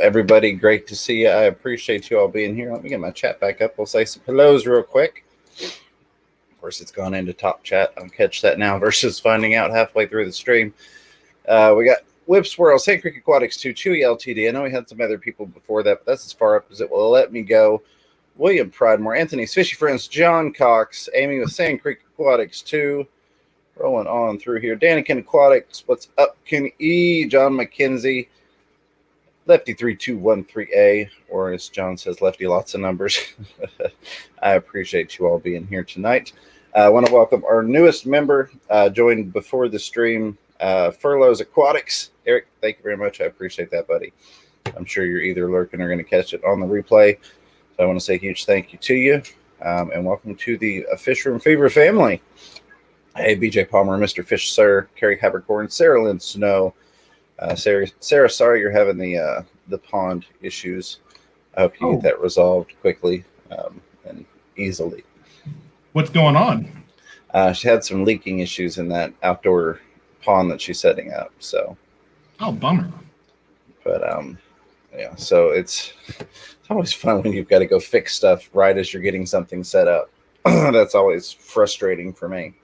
everybody. Great to see you. I appreciate you all being here. Let me get my chat back up. We'll say some hellos real quick. Of course, it's gone into top chat. I'll catch that now versus finding out halfway through the stream. We got Whip Swirl, Sand Creek Aquatics 2, Chewy LTD. I know we had some other people before that, but that's as far up as it will let me go. William Pridemore, Anthony's Fishy Friends, John Cox, Amy with Sand Creek Aquatics 2. Rolling on through here. Danikin Aquatics, what's up, Kenny E? John McKenzie, Lefty3213A, or as John says, Lefty lots of numbers. I appreciate you all being here tonight. I want to welcome our newest member, joined before the stream, Furloughs Aquatics. Eric, thank you very much. I appreciate that, buddy. I'm sure you're either lurking or going to catch it on the replay. So I want to say a huge thank you to you, and welcome to the Fish Room Fever family. Hey, BJ Palmer, Mr. Fish Sir, Carrie Habercorn, Sarah Lynn Snow. Sarah, sorry you're having the pond issues. I hope you get that resolved quickly and easily. What's going on? She had some leaking issues in that outdoor pond that she's setting up. So, bummer. But yeah. So it's always fun when you've got to go fix stuff right as you're getting something set up. That's always frustrating for me.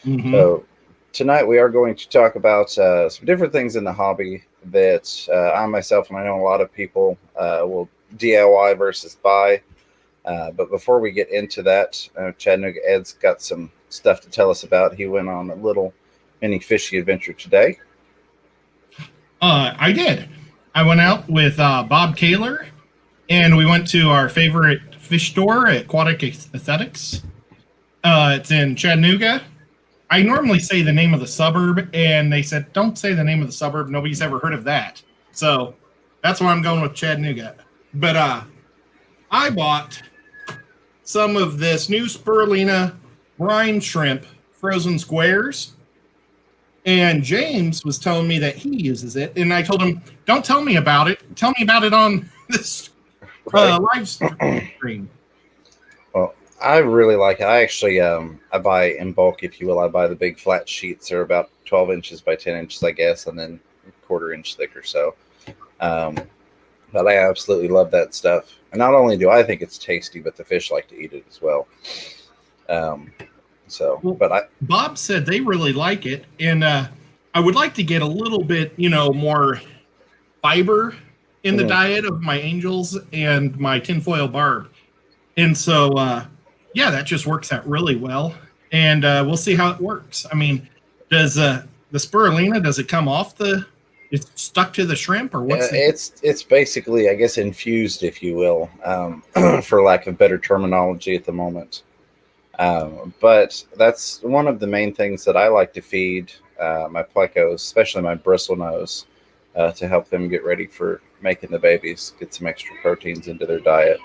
Mm-hmm. So tonight we are going to talk about some different things in the hobby that I myself, and I know a lot of people will DIY versus buy. But before we get into that, Chattanooga Ed's got some stuff to tell us about. He went on a little mini fishy adventure today. I did. I went out with Bob Kaler, and we went to our favorite fish store, Aquatic Aesthetics. It's in Chattanooga. I normally say the name of the suburb, and they said, don't say the name of the suburb. Nobody's ever heard of that. So that's why I'm going with Chattanooga. But I bought some of this new Spirulina brine shrimp frozen squares. And James was telling me that he uses it. And I told him, don't tell me about it. Tell me about it on this live stream. Well, I really like it. I actually, I buy in bulk, if you will. I buy the big flat sheets. They're about 12 inches by 10 inches, I guess, and then a quarter inch thick or so. But I absolutely love that stuff. And not only do I think it's tasty, but the fish like to eat it as well. Bob said they really like it. And I would like to get a little bit, more fiber in the diet of my angels and my tinfoil barb. And so, yeah, that just works out really well, and we'll see how it works. I mean, does the Spirulina, does it come off it's stuck to the shrimp, or what's it's basically, I guess, infused, if you will, for lack of better terminology at the moment. But that's one of the main things that I like to feed my plecos, especially my bristlenose, to help them get ready for making the babies, get some extra proteins into their diet.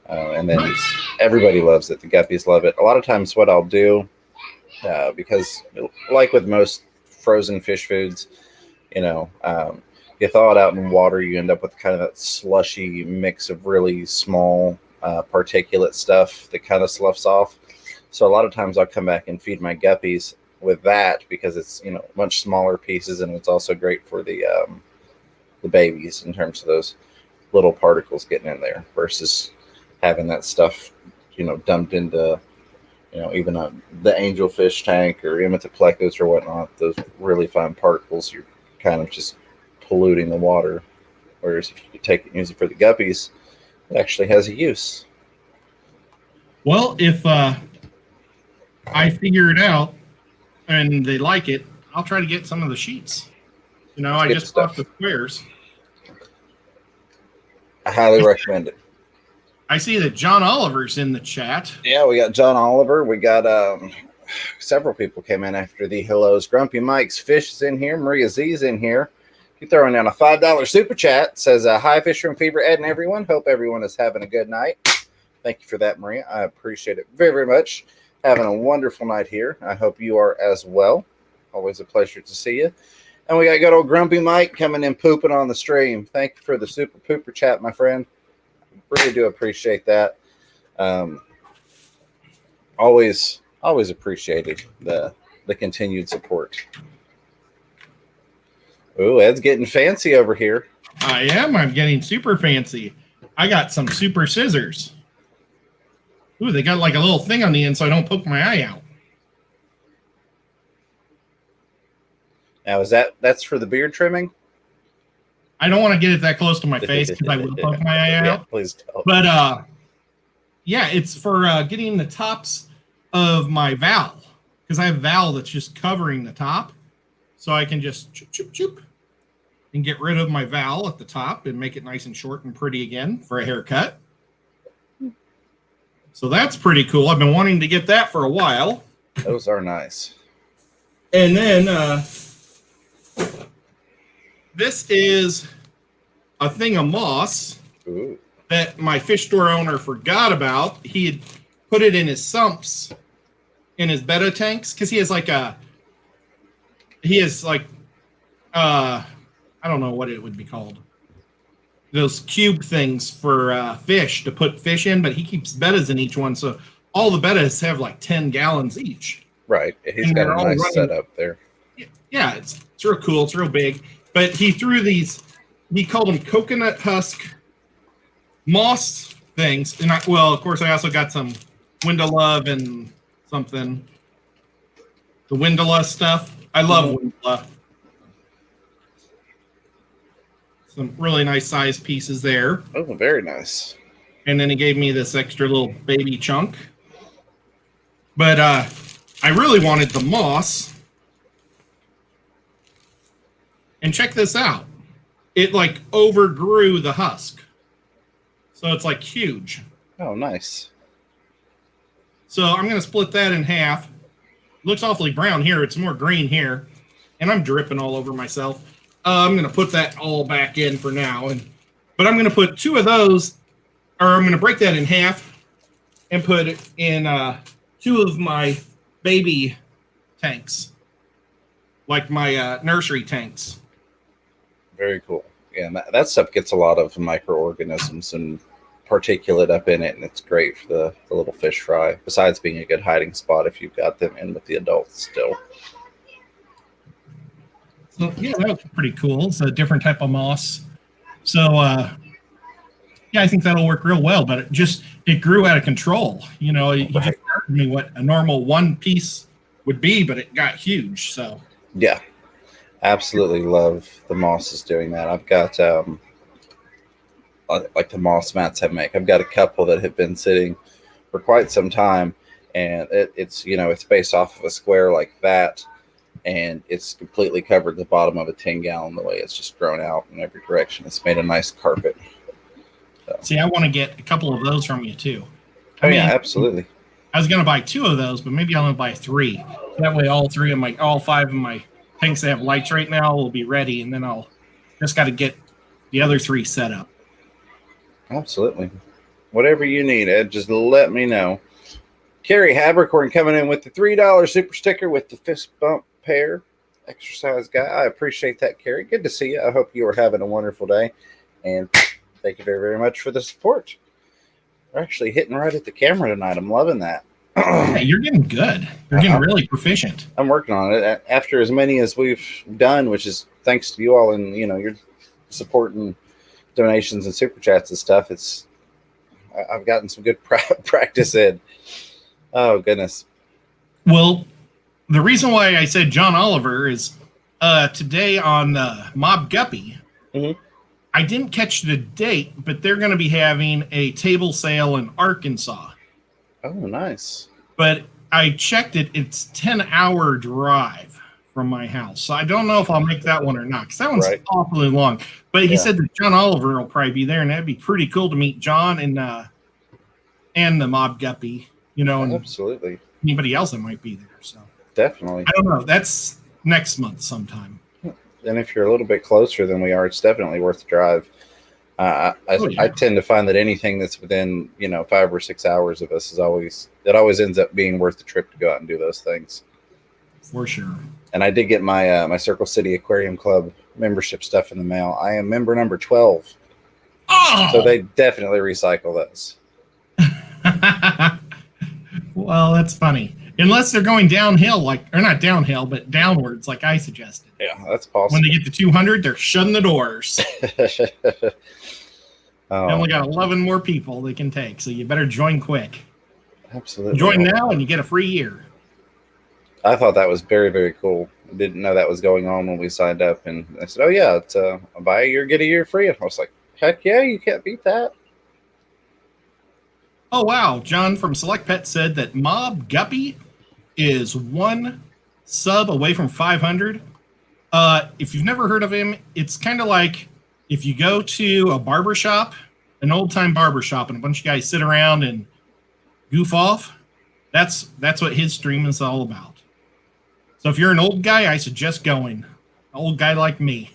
And then everybody loves it. The guppies love it. A lot of times what I'll do, because like with most frozen fish foods, you thaw it out in water, you end up with kind of that slushy mix of really small particulate stuff that kind of sloughs off. So a lot of times I'll come back and feed my guppies with that because it's, much smaller pieces, and it's also great for the babies in terms of those little particles getting in there versus having that stuff, dumped into, even the angelfish tank or Imita plecos or whatnot. Those really fine particles, you're kind of just polluting the water. Whereas if you could take it and use it for the guppies, it actually has a use. Well, if I figure it out and they like it, I'll try to get some of the sheets. I just bought the squares. I highly recommend it. I see that John Oliver's in the chat. Yeah, we got John Oliver. We got several people came in after the hellos. Grumpy Mike's Fish is in here. Maria Z's in here. You're throwing down a $5 super chat. Says, hi, Fish Room Fever, Ed and everyone. Hope everyone is having a good night. Thank you for that, Maria. I appreciate it very, very much. Having a wonderful night here. I hope you are as well. Always a pleasure to see you. And we got good old Grumpy Mike coming in pooping on the stream. Thank you for the super pooper chat, my friend. Really do appreciate that. Always appreciated the continued support. Ooh, Ed's getting fancy over here. I am. I'm getting super fancy. I got some super scissors. Ooh, they got like a little thing on the end so I don't poke my eye out. Now, that's for the beard trimming? I don't want to get it that close to my face because I will poke my eye out. Yeah, please don't. But yeah, it's for getting the tops of my valve because I have a valve that's just covering the top, so I can just choop choop choop and get rid of my valve at the top and make it nice and short and pretty again for a haircut. So that's pretty cool. I've been wanting to get that for a while. Those are nice. And then this is a thing of moss. Ooh. That my fish store owner forgot about. He had put it in his sumps, in his betta tanks, because he has I don't know what it would be called. Those cube things for fish to put fish in, but he keeps bettas in each one, so all the bettas have like 10 gallons each. Right. He's got a nice setup there. Yeah, it's real cool. It's real big. But he threw these, he called them coconut husk moss things. And of course, I also got some Windalove and something. The Windala stuff. I love Windala. Some really nice size pieces there. Oh, very nice. And then he gave me this extra little baby chunk. But I really wanted the moss. And check this out. It like overgrew the husk. So it's like huge. Oh, nice. So I'm going to split that in half. Looks awfully brown here. It's more green here. And I'm dripping all over myself. I'm going to put that all back in for now. But I'm going to put two of those, or I'm going to break that in half and put it in two of my baby tanks. Like my nursery tanks. Very cool. Yeah, and that stuff gets a lot of microorganisms and particulate up in it, and it's great for the little fish fry, besides being a good hiding spot if you've got them in with the adults still. So, yeah, that was pretty cool. It's a different type of moss. So, yeah, I think that'll work real well, but it grew out of control. You know, you just showed me what a normal one piece would be, but it got huge, so. Yeah. Absolutely love the mosses doing that. I've got like the moss mats I make. I've got a couple that have been sitting for quite some time, and it's based off of a square like that, and it's completely covered the bottom of a 10-gallon. The way it's just grown out in every direction, it's made a nice carpet. So. See, I want to get a couple of those from you too. I mean, yeah, absolutely. I was going to buy 2 of those, but maybe I'm going to buy 3. That way, all 5 of my tanks that have lights right now will be ready, and then I'll just got to get the other 3 set up. Absolutely. Whatever you need, Ed, just let me know. Carrie Habercorn coming in with the $3 super sticker with the fist bump pair. Exercise guy. I appreciate that, Carrie. Good to see you. I hope you are having a wonderful day. And thank you very, very much for the support. We're actually hitting right at the camera tonight. I'm loving that. Hey, you're getting good. You're getting really proficient. I'm working on it. After as many as we've done, which is thanks to you all and your support and donations and super chats and stuff, I've gotten some good practice in. Oh goodness. Well, the reason why I said John Oliver is today on Mob Guppy. Mm-hmm. I didn't catch the date, but they're going to be having a table sale in Arkansas. Oh, nice. But I checked it. It's 10-hour drive from my house. So I don't know if I'll make that one or not, because that one's awfully long. But he said that John Oliver will probably be there, and that'd be pretty cool to meet John and the Mob Guppy, and absolutely anybody else that might be there. So definitely. I don't know. That's next month sometime. And if you're a little bit closer than we are, it's definitely worth the drive. I tend to find that anything that's within 5 or 6 hours of us always ends up being worth the trip to go out and do those things. For sure. And I did get my my Circle City Aquarium Club membership stuff in the mail. I am member number 12. Oh! So they definitely recycle those. Well, that's funny. Unless they're going downhill, or not downhill, but downwards, like I suggested. Yeah, that's possible. When they get to 200, they're shutting the doors. They only got 11 more people they can take, so you better join quick. Absolutely. Join now, and you get a free year. I thought that was very, very cool. I didn't know that was going on when we signed up, and I said, "Oh yeah, it's buy a year, get a year free." And I was like, "Heck yeah, you can't beat that." Oh wow, John from Select Pet said that Mob Guppy is 1 sub away from 500. If you've never heard of him, it's kind of like if you go to a barbershop, an old-time barbershop, and a bunch of guys sit around and goof off. That's what his stream is all about. So if you're an old guy, I suggest going. An old guy like me.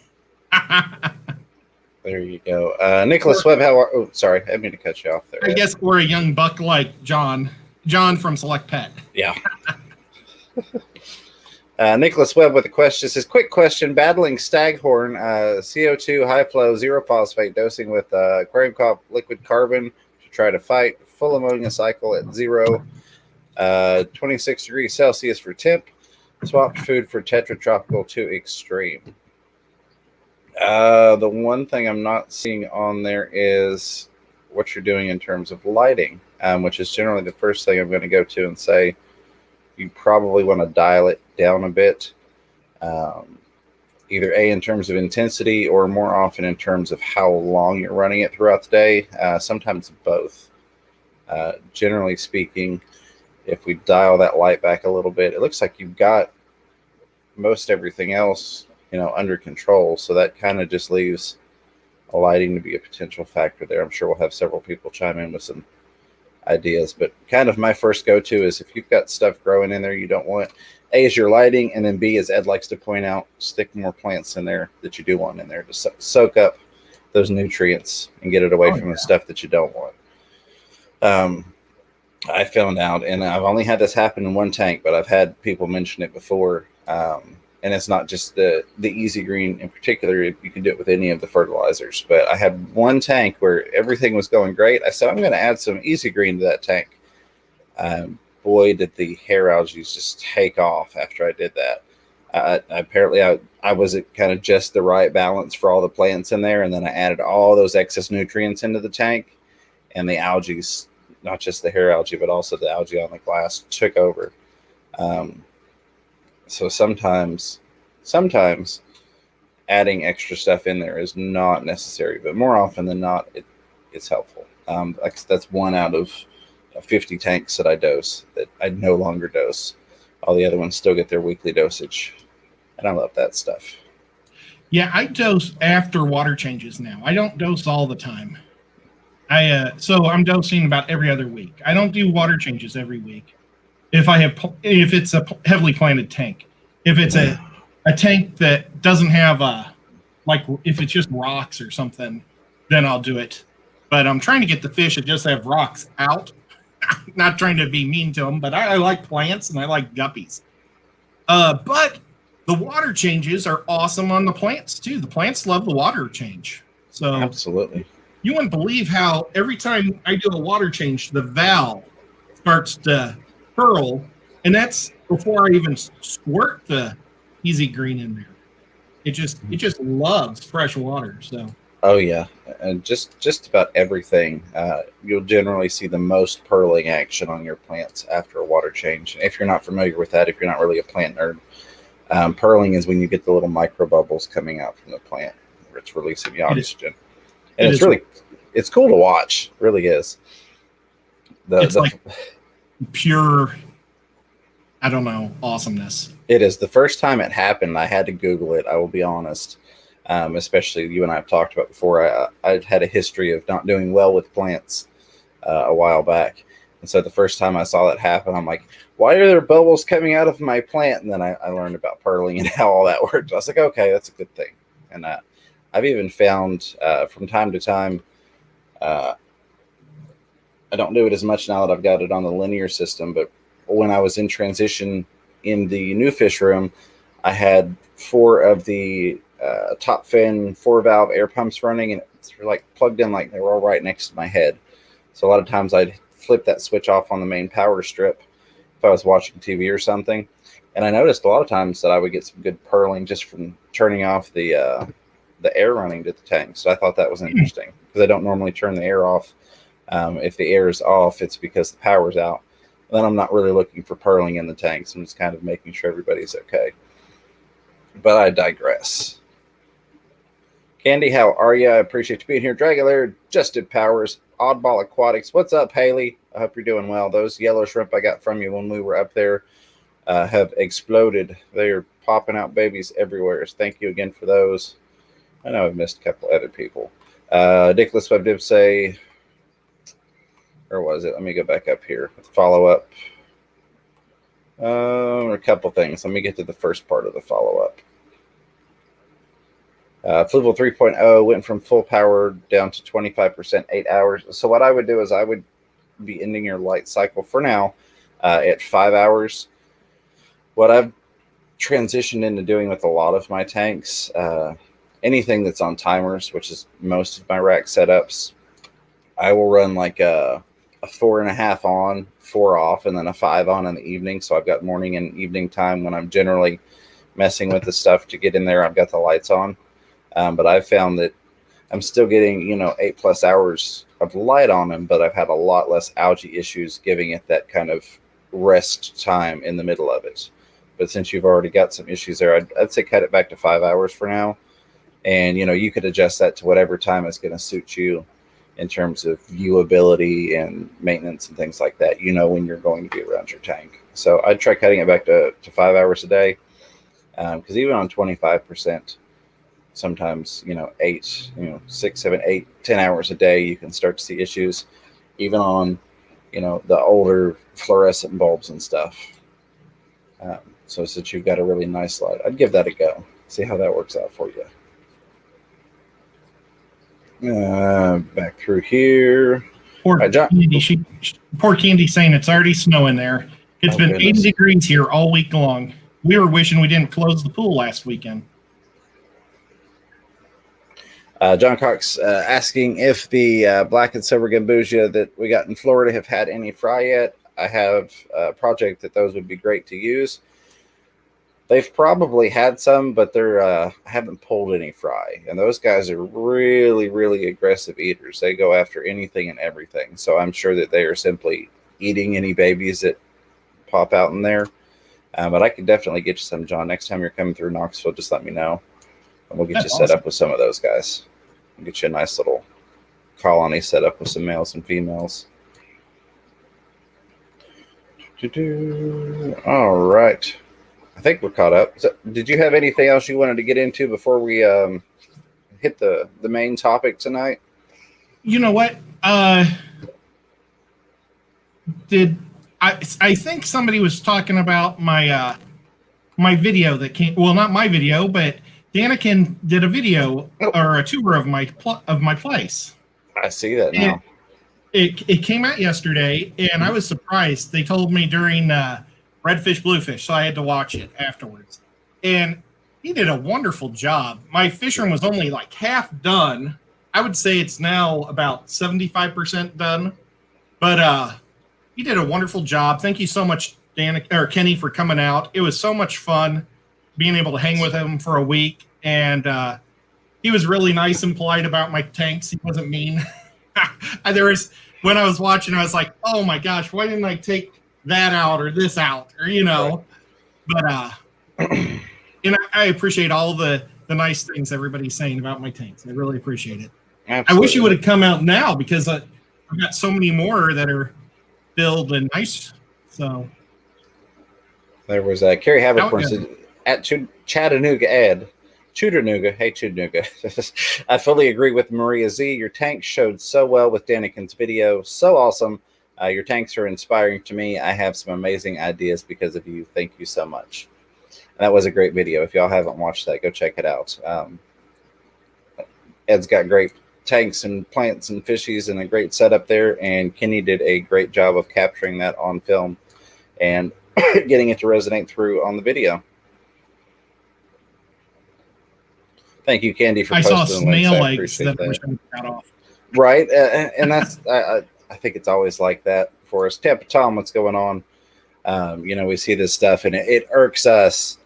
There you go. Nicholas Webb, how are... Oh, sorry. I didn't mean to cut you off there. I guess we're a young buck like John. John from Select Pet. Yeah. Nicholas Webb with a question. Says, quick question. Battling staghorn, CO2, high flow, zero phosphate, dosing with aquarium liquid carbon to try to fight. Full ammonia cycle at 0. 26 degrees Celsius for temp. Swapped food for tetratropical to extreme. The one thing I'm not seeing on there is what you're doing in terms of lighting, which is generally the first thing I'm going to go to and say you probably want to dial it down a bit, either in terms of intensity or more often in terms of how long you're running it throughout the day. Sometimes both. Generally speaking, if we dial that light back a little bit, it looks like you've got most everything else under control. So that kind of just leaves lighting to be a potential factor there. I'm sure we'll have several people chime in with some ideas, but kind of my first go-to is if you've got stuff growing in there you don't want, A is your lighting, and then B, as Ed likes to point out, stick more plants in there that you do want in there to soak up those nutrients and get it away from the stuff that you don't want. I found out, and I've only had this happen in one tank, but I've had people mention it before. And it's not just the Easy Green in particular. You can do it with any of the fertilizers. But I had one tank where everything was going great. I said, I'm going to add some Easy Green to that tank. Boy, did the hair algae just take off after I did that. Apparently, I was at kind of just the right balance for all the plants in there. And then I added all those excess nutrients into the tank. And the algae, not just the hair algae, but also the algae on the glass, took over. So sometimes adding extra stuff in there is not necessary, but more often than not, it's helpful. That's 1 out of 50 tanks that I dose that I no longer dose. All the other ones still get their weekly dosage, and I love that stuff. Yeah, I dose after water changes now. I don't dose all the time. So I'm dosing about every other week. I don't do water changes every week. If it's a heavily planted tank. If it's a tank that doesn't have if it's just rocks or something, then I'll do it. But I'm trying to get the fish that just have rocks out. Not trying to be mean to them, but I like plants and I like guppies. But the water changes are awesome on the plants too. The plants love the water change. So absolutely. You wouldn't believe how every time I do a water change, the valve starts to pearl, and that's before I even squirt the Easy Green in there. It just loves fresh water. So oh yeah, and just about everything. You'll generally see the most pearling action on your plants after a water change. If you're not familiar with that, if you're not really a plant nerd, pearling is when you get the little micro bubbles coming out from the plant where it's releasing the oxygen. And it's cool to watch. It really is. It's like pure, I don't know, awesomeness. It is. The first time it happened, I had to Google it. I will be honest. Especially you and I have talked about before. I'd had a history of not doing well with plants a while back. And so the first time I saw that happen, I'm like, why are there bubbles coming out of my plant? And then I learned about pearling and how all that worked. I was like, okay, that's a good thing. And I've even found from time to time, I don't do it as much now that I've got it on the linear system, but when I was in transition in the new fish room, I had 4 of the top fin 4-valve air pumps running, and it's like plugged in like they were all right next to my head. So a lot of times I'd flip that switch off on the main power strip. If if I was watching TV or something. And I noticed a lot of times that I would get some good purling just from turning off the air running to the tank. So I thought that was interesting because I don't normally turn the air off. If the air is off, it's because the power's out. Then I'm not really looking for purling in the tanks. I'm just kind of making sure everybody's okay. But I digress. Candy, how are you? I appreciate you being here. Dragulair, Justed Powers, Oddball Aquatics. What's up, Haley? I hope you're doing well. Those yellow shrimp I got from you when we were up there have exploded. They are popping out babies everywhere. So thank you again for those. I know I've missed a couple other people. Dickless Web did say, where was it? Let me go back up here. Follow up. A couple things. Let me get to the first part of the follow up. Fluval 3.0 went from full power down to 25%, 8 hours. So what I would do is I would be ending your light cycle for now at 5 hours. What I've transitioned into doing with a lot of my tanks, anything that's on timers, which is most of my rack setups, I will run like a 4.5 on, 4 off, and then a 5 on in the evening. So I've got morning and evening time when I'm generally messing with the stuff to get in there. I've got the lights on. But I've found that I'm still getting, 8+ hours of light on them, but I've had a lot less algae issues giving it that kind of rest time in the middle of it. But since you've already got some issues there, I'd say cut it back to 5 hours for now. And, you could adjust that to whatever time is going to suit you in terms of viewability and maintenance and things like that, when you're going to be around your tank. So I'd try cutting it back to 5 hours a day, because even on 25%, sometimes 8, 6, 7, 8, 10 hours a day, you can start to see issues even on the older fluorescent bulbs and stuff. So since you've got a really nice light, I'd give that a go, see how that works out for you. Back through here. Poor Candy, poor Candy saying it's already snowing there. It's been goodness. 80 degrees here all week long. We were wishing we didn't close the pool last weekend. John Cox asking if the black and silver gambusia that we got in Florida have had any fry yet. I have a project that those would be great to use. They've probably had some, but they're haven't pulled any fry. And those guys are really, really aggressive eaters. They go after anything and everything. So I'm sure that they are simply eating any babies that pop out in there. But I can definitely get you some, John. Next time you're coming through Knoxville, just let me know. And we'll get you set up with some of those guys. We'll get you a nice little colony set up with some males and females. All right. I think we're caught up. So, did you have anything else you wanted to get into before we hit the main topic tonight? You know what? I think somebody was talking about my my video that came. Well, not my video, but Danikin did a video or a tour of my place. I see that now. It came out yesterday, and I was surprised. They told me during Redfish, Bluefish, so I had to watch it afterwards. And he did a wonderful job. My fish room was only like half done. I would say it's now about 75% done. But he did a wonderful job. Thank you so much, Kenny, for coming out. It was so much fun being able to hang with him for a week. And he was really nice and polite about my tanks. He wasn't mean. When I was watching, I was like, oh my gosh, why didn't I take that out or this out? Or, but I appreciate all the nice things everybody's saying about my tanks. I really appreciate it. Absolutely. I wish you would have come out now because I've got so many more that are filled and nice. So there was Carrie Havercorn at Chattanooga Ed. Chattanooga. Hey, Chattanooga. I fully agree with Maria Z. Your tank showed so well with Danikin's video. So awesome. Your tanks are inspiring to me. I have some amazing ideas because of you. Thank you so much. That was a great video. If y'all haven't watched that, go check it out. Ed's got great tanks and plants and fishies and a great setup there. And Kenny did a great job of capturing that on film and getting it to resonate through on the video. Thank you, Candy, for posting. I saw snail eggs that were cut off. Right, and that's I think it's always like that for us. Tampa Tom, what's going on? We see this stuff and it irks us,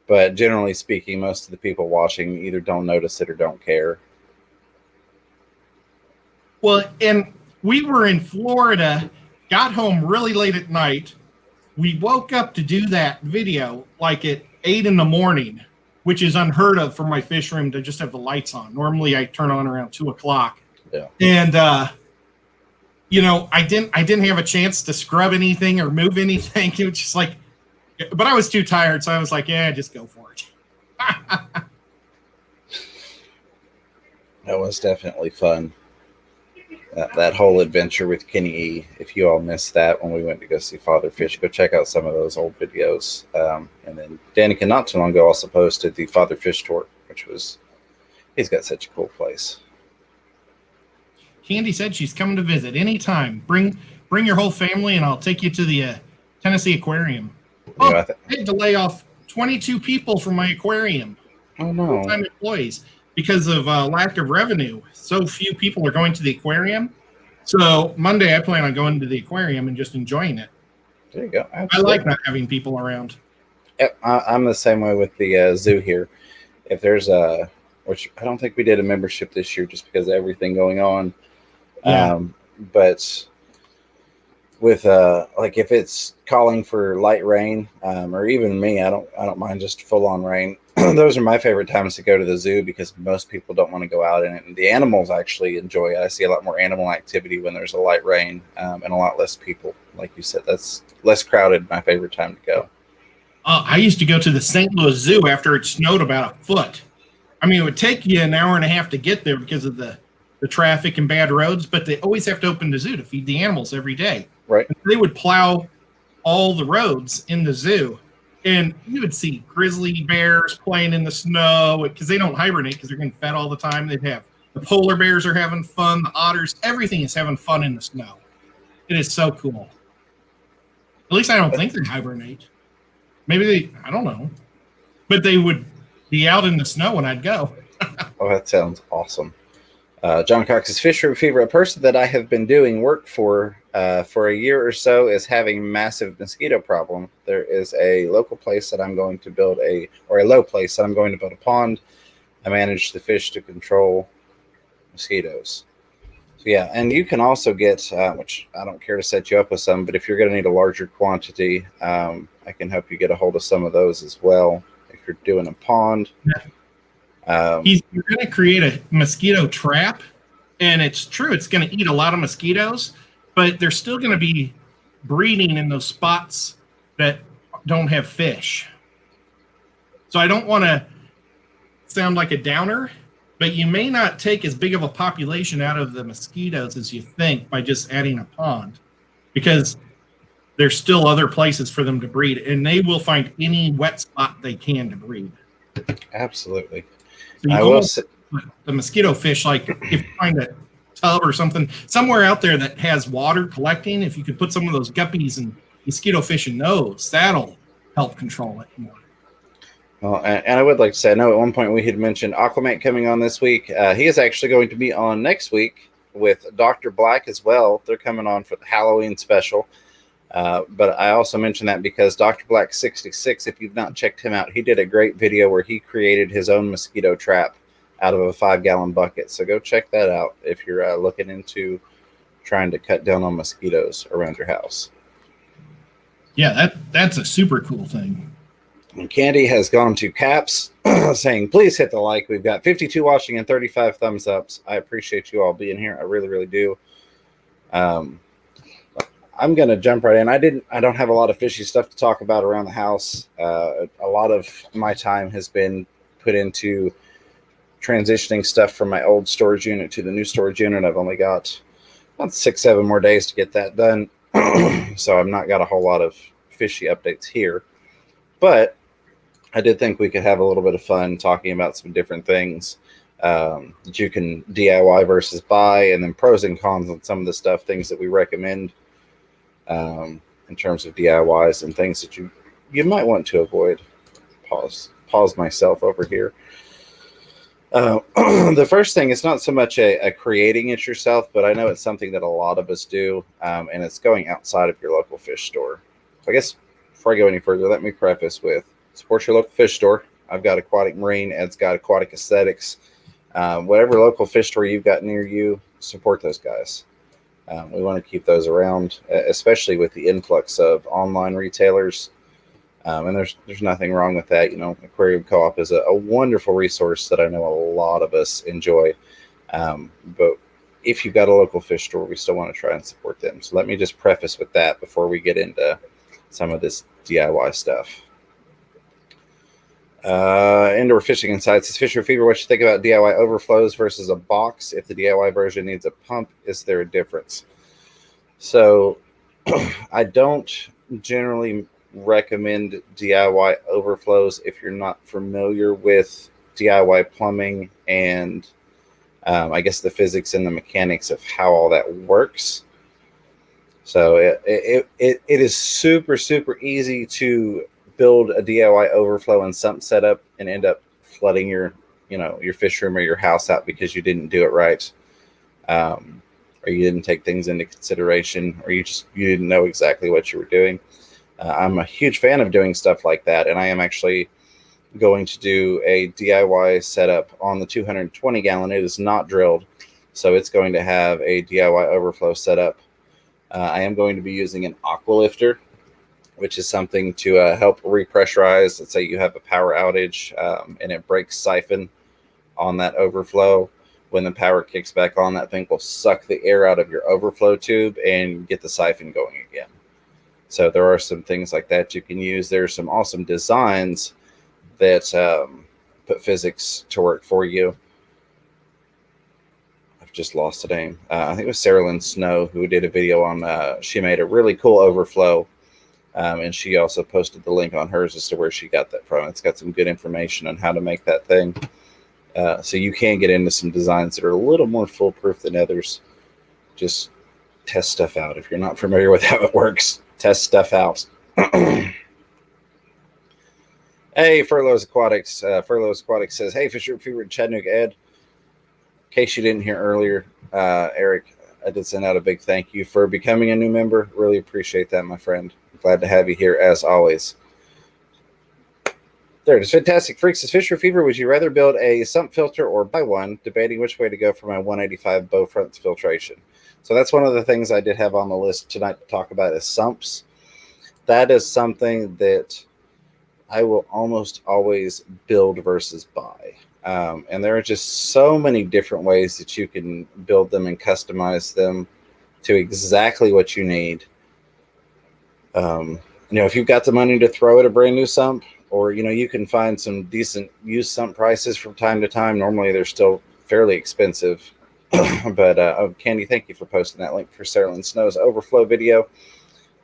but generally speaking, most of the people watching either don't notice it or don't care. Well, and we were in Florida, got home really late at night. We woke up to do that video like at 8 in the morning, which is unheard of for my fish room to just have the lights on. Normally I turn on around 2 o'clock. Yeah. And, I didn't have a chance to scrub anything or move anything. It was just like, but I was too tired. So I was like, yeah, just go for it. That was definitely fun. That whole adventure with Kenny E. If you all missed that when we went to go see Father Fish, go check out some of those old videos. And then Danica not too long ago also posted the Father Fish tour, he's got such a cool place. Candy said she's coming to visit anytime. Bring your whole family and I'll take you to the Tennessee Aquarium. Oh, I had to lay off 22 people from my aquarium. Oh, no. Full-time employees because of lack of revenue. So few people are going to the aquarium. So Monday I plan on going to the aquarium and just enjoying it. There you go. Absolutely. I like not having people around. Yep, I'm the same way with the zoo here. If there's which I don't think we did a membership this year just because of everything going on. Yeah. But with like if it's calling for light rain, or even me, I don't mind just full on rain. Those are my favorite times to go to the zoo because most people don't want to go out in it, and the animals actually enjoy it. I see a lot more animal activity when there's a light rain, and a lot less people. Like you said, that's less crowded. My favorite time to go. I used to go to the St. Louis Zoo after it snowed about a foot. I mean, it would take you an hour and a half to get there because of the traffic and bad roads, but they always have to open the zoo to feed the animals every day. Right. And they would plow all the roads in the zoo, and you would see grizzly bears playing in the snow because they don't hibernate because they're getting fed all the time. They'd have the polar bears are having fun, the otters, everything is having fun in the snow. It is so cool. At least I don't think they hibernate. Maybe I don't know. But they would be out in the snow when I'd go. Oh, that sounds awesome. John Cox's Fish Room Fever, a person that I have been doing work for a year or so, is having a massive mosquito problem. There is a local place that I'm going to build a low place that I'm going to build a pond. I manage the fish to control mosquitoes. So yeah, and you can also get, which I don't care to set you up with some, but if you're going to need a larger quantity, I can help you get a hold of some of those as well. If you're doing a pond. Yeah. You're going to create a mosquito trap, and it's true, it's going to eat a lot of mosquitoes, but they're still going to be breeding in those spots that don't have fish. So I don't want to sound like a downer, but you may not take as big of a population out of the mosquitoes as you think by just adding a pond, because there's still other places for them to breed, and they will find any wet spot they can to breed. Absolutely. So you almost the mosquito fish, like if you find a tub or something somewhere out there that has water collecting, if you could put some of those guppies and mosquito fish in those, that'll help control it more. Well, and I would like to say, I know at one point we had mentioned Aquamate coming on this week. He is actually going to be on next week with Dr. Black as well. They're coming on for the Halloween special. But I also mentioned that because Dr. Black 66, if you've not checked him out, he did a great video where he created his own mosquito trap out of a 5-gallon bucket. So go check that out if you're looking into trying to cut down on mosquitoes around your house. Yeah, that's a super cool thing. And Candy has gone to Caps saying, please hit the like. We've got 52 watching and 35 thumbs ups. I appreciate you all being here. I really, really do. I'm going to jump right in. I don't have a lot of fishy stuff to talk about around the house. A lot of my time has been put into transitioning stuff from my old storage unit to the new storage unit. I've only got about 6-7 more days to get that done. So I've not got a whole lot of fishy updates here. But I did think we could have a little bit of fun talking about some different things that you can DIY versus buy, and then pros and cons on some of the stuff, things that we recommend in terms of DIYs and things that you might want to avoid. Pause myself over here. The first thing is not so much a creating it yourself, but I know it's something that a lot of us do, and it's going outside of your local fish store. I guess before I go any further, let me preface with support your local fish store. I've got Aquatic Marine. Ed's got Aquatic Aesthetics. Whatever local fish store you've got near you, support those guys. We want to keep those around, especially with the influx of online retailers. And there's nothing wrong with that. You know, Aquarium Co-op is a wonderful resource that I know a lot of us enjoy. But if you've got a local fish store, we still want to try and support them. So let me just preface with that before we get into some of this DIY stuff. Indoor Fishing Insights is Fisher Fever. What you think about DIY overflows versus a box? If the DIY version needs a pump, is there a difference? So I don't generally recommend DIY overflows if you're not familiar with DIY plumbing and I guess the physics and the mechanics of how all that works. So it is super easy to build a DIY overflow and sump setup and end up flooding your fish room or your house out because you didn't do it right, or you didn't take things into consideration, or you didn't know exactly what you were doing. I'm a huge fan of doing stuff like that, and I am actually going to do a DIY setup on the 220 gallon. It is not drilled, so it's going to have a DIY overflow setup. I am going to be using an aqua lifter, which is something to help repressurize. Let's say you have a power outage and it breaks siphon on that overflow. When the power kicks back on, that thing will suck the air out of your overflow tube and get the siphon going again. So there are some things like that you can use. There's some awesome designs that put physics to work for you. Just lost a name. I think it was Sarah Lynn Snow who did a video on, she made a really cool overflow. And she also posted the link on hers as to where she got that from. It's got some good information on how to make that thing. So you can get into some designs that are a little more foolproof than others. Just test stuff out. If you're not familiar with how it works, test stuff out. Hey, Furloughs Aquatics. Furloughs Aquatics says, hey, Fisher Fever, Chattanooga Ed. In case you didn't hear earlier, Eric, I did send out a big thank you for becoming a new member. Really appreciate that, my friend. Glad to have you here as always. There it is. Fantastic Freaks is Fisher Fever. Would you rather build a sump filter or buy one? Debating which way to go for my 185 bow fronts filtration. So that's one of the things I did have on the list tonight to talk about is sumps. That is something that I will almost always build versus buy. And there are just so many different ways that you can build them and customize them to exactly what you need. If you've got the money to throw at a brand new sump, or, you can find some decent used sump prices from time to time. Normally they're still fairly expensive. But Candy, thank you for posting that link for Sarah Lynn Snow's overflow video.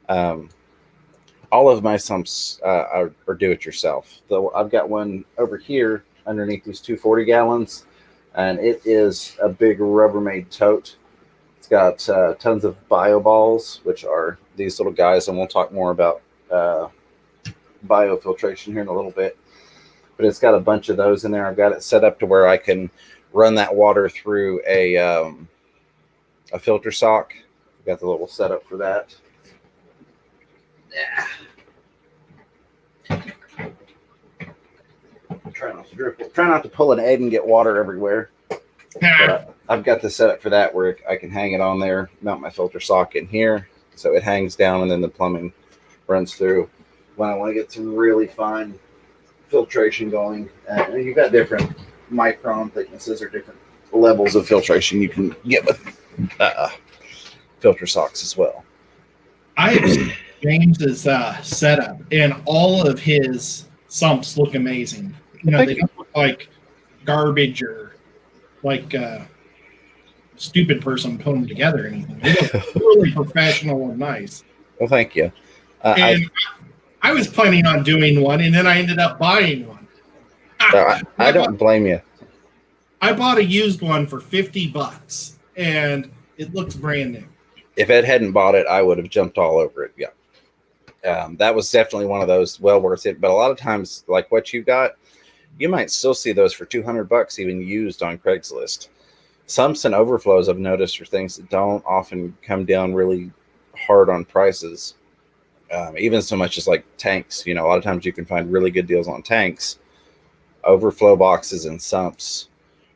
All of my sumps are do-it-yourself. Though I've got one over here underneath these 240 gallons, and it is a big Rubbermaid tote. It's got tons of bioballs, which are these little guys, and we'll talk more about biofiltration here in a little bit. But it's got a bunch of those in there. I've got it set up to where I can run that water through a filter sock. I've got the little setup for that. Yeah. Try not to drip. Try not to pull an egg and get water everywhere. But I've got the setup for that where I can hang it on there, mount my filter sock in here, so it hangs down, and then the plumbing runs through. When I want to get some really fine filtration going, you've got different micron thicknesses or different levels of filtration you can get with filter socks as well. I have seen James's setup, and all of his sumps look amazing. They don't look like garbage or like a stupid person putting them together or anything. They look really professional and nice. Well, thank you. I was planning on doing one, and then I ended up buying one. I don't blame you. I bought a used one for $50, and it looks brand new. If Ed hadn't bought it, I would have jumped all over it. Yeah. That was definitely one of those well worth it. But a lot of times, like what you got, you might still see those for $200 even used on Craigslist. Sumps and overflows I've noticed are things that don't often come down really hard on prices. Even so much as like tanks. A lot of times you can find really good deals on tanks. Overflow boxes and sumps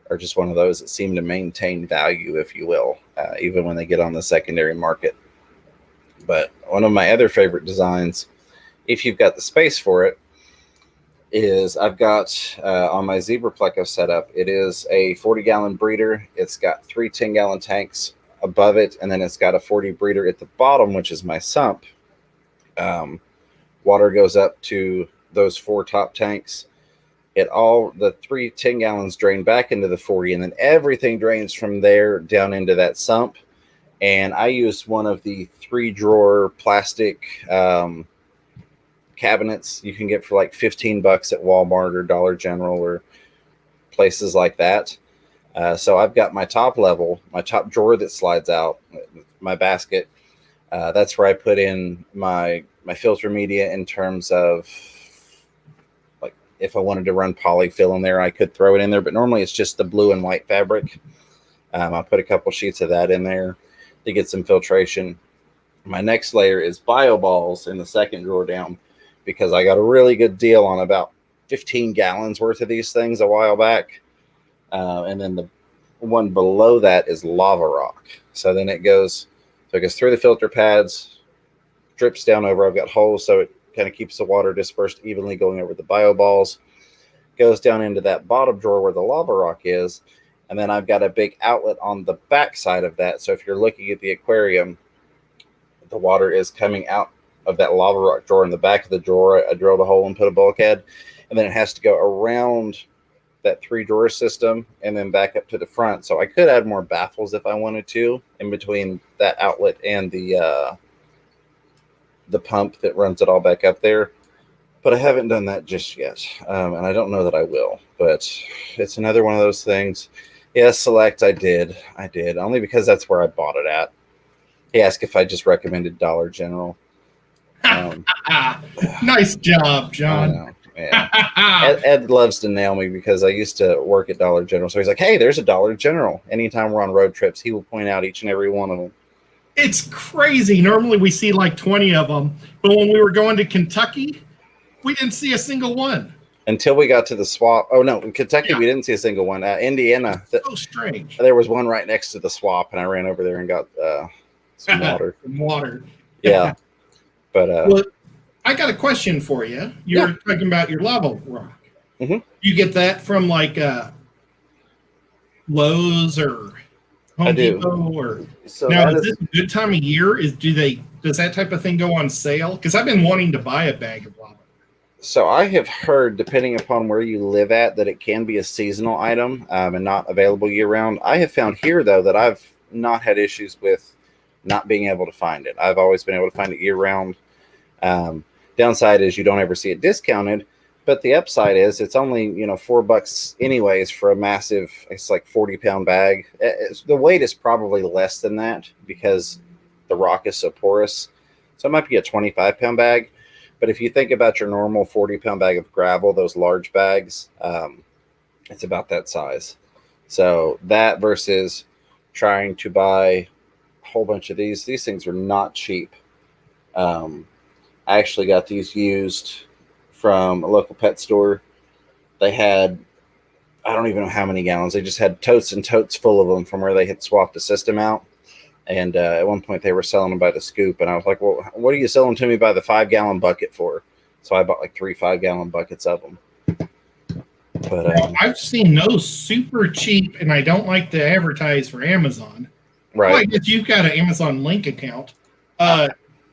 are just one of those that seem to maintain value, if you will, even when they get on the secondary market. But one of my other favorite designs, if you've got the space for it, is I've got on my Zebra Pleco setup, it is a 40-gallon breeder. It's got 3 10-gallon tanks above it, and then it's got a 40 breeder at the bottom, which is my sump. Water goes up to those 4 top tanks. The 3 10 gallons drain back into the 40, and then everything drains from there down into that sump. And I use one of the 3-drawer plastic cabinets you can get for like $15 at Walmart or Dollar General or places like that. So I've got my top level, my top drawer that slides out, my basket. That's where I put in my filter media in terms of, like, if I wanted to run polyfill in there, I could throw it in there. But normally it's just the blue and white fabric. I'll put a couple sheets of that in there to get some filtration. My next layer is bio balls in the second drawer down, because I got a really good deal on about 15 gallons worth of these things a while back. And then the one below that is lava rock. So then it goes through the filter pads, drips down over. I've got holes so it kind of keeps the water dispersed evenly going over the bio balls. Goes down into that bottom drawer where the lava rock is. And then I've got a big outlet on the back side of that. So if you're looking at the aquarium, the water is coming out of that lava rock drawer. In the back of the drawer, I drilled a hole and put a bulkhead, and then it has to go around that 3-drawer system and then back up to the front. So I could add more baffles if I wanted to in between that outlet and the pump that runs it all back up there, but I haven't done that just yet, and I don't know that I will. But it's another one of those things. Yes, Select, I did only because that's where I bought it at. He asked if I just recommended Dollar General. Nice job, John. I know. Yeah. Ed loves to nail me because I used to work at Dollar General. So he's like, hey, there's a Dollar General. Anytime we're on road trips, he will point out each and every one of them. It's crazy. Normally we see like 20 of them. But when we were going to Kentucky, we didn't see a single one. Until we got to the swap. Oh, no. In Kentucky, we didn't see a single one. Indiana. So strange. There was one right next to the swap, and I ran over there and got some water. Some water. Yeah. But well, I got a question for you. You were talking about your lava rock. Mm-hmm. You get that from like Lowe's or Home Depot, or so now is this a good time of year? Does that type of thing go on sale? Because I've been wanting to buy a bag of lava. So I have heard, depending upon where you live at, that it can be a seasonal item and not available year round. I have found here though that I've not had issues with not being able to find it. I've always been able to find it year round. Downside is you don't ever see it discounted, but the upside is it's only $4 anyways for a massive. It's like 40-pound bag. The weight is probably less than that because the rock is so porous. So it might be a 25-pound bag. But if you think about your normal 40-pound bag of gravel, those large bags, it's about that size. So that versus trying to buy a whole bunch of these things are not cheap. I actually got these used from a local pet store. They had, I don't even know how many gallons. They just had totes and totes full of them from where they had swapped the system out. And at one point they were selling them by the scoop. And I was like, well, what are you selling to me by the 5-gallon bucket for? So I bought like 3 5-gallon buckets of them. But I've seen those super cheap, and I don't like to advertise for Amazon. Right. Well, I guess you've got an Amazon link account.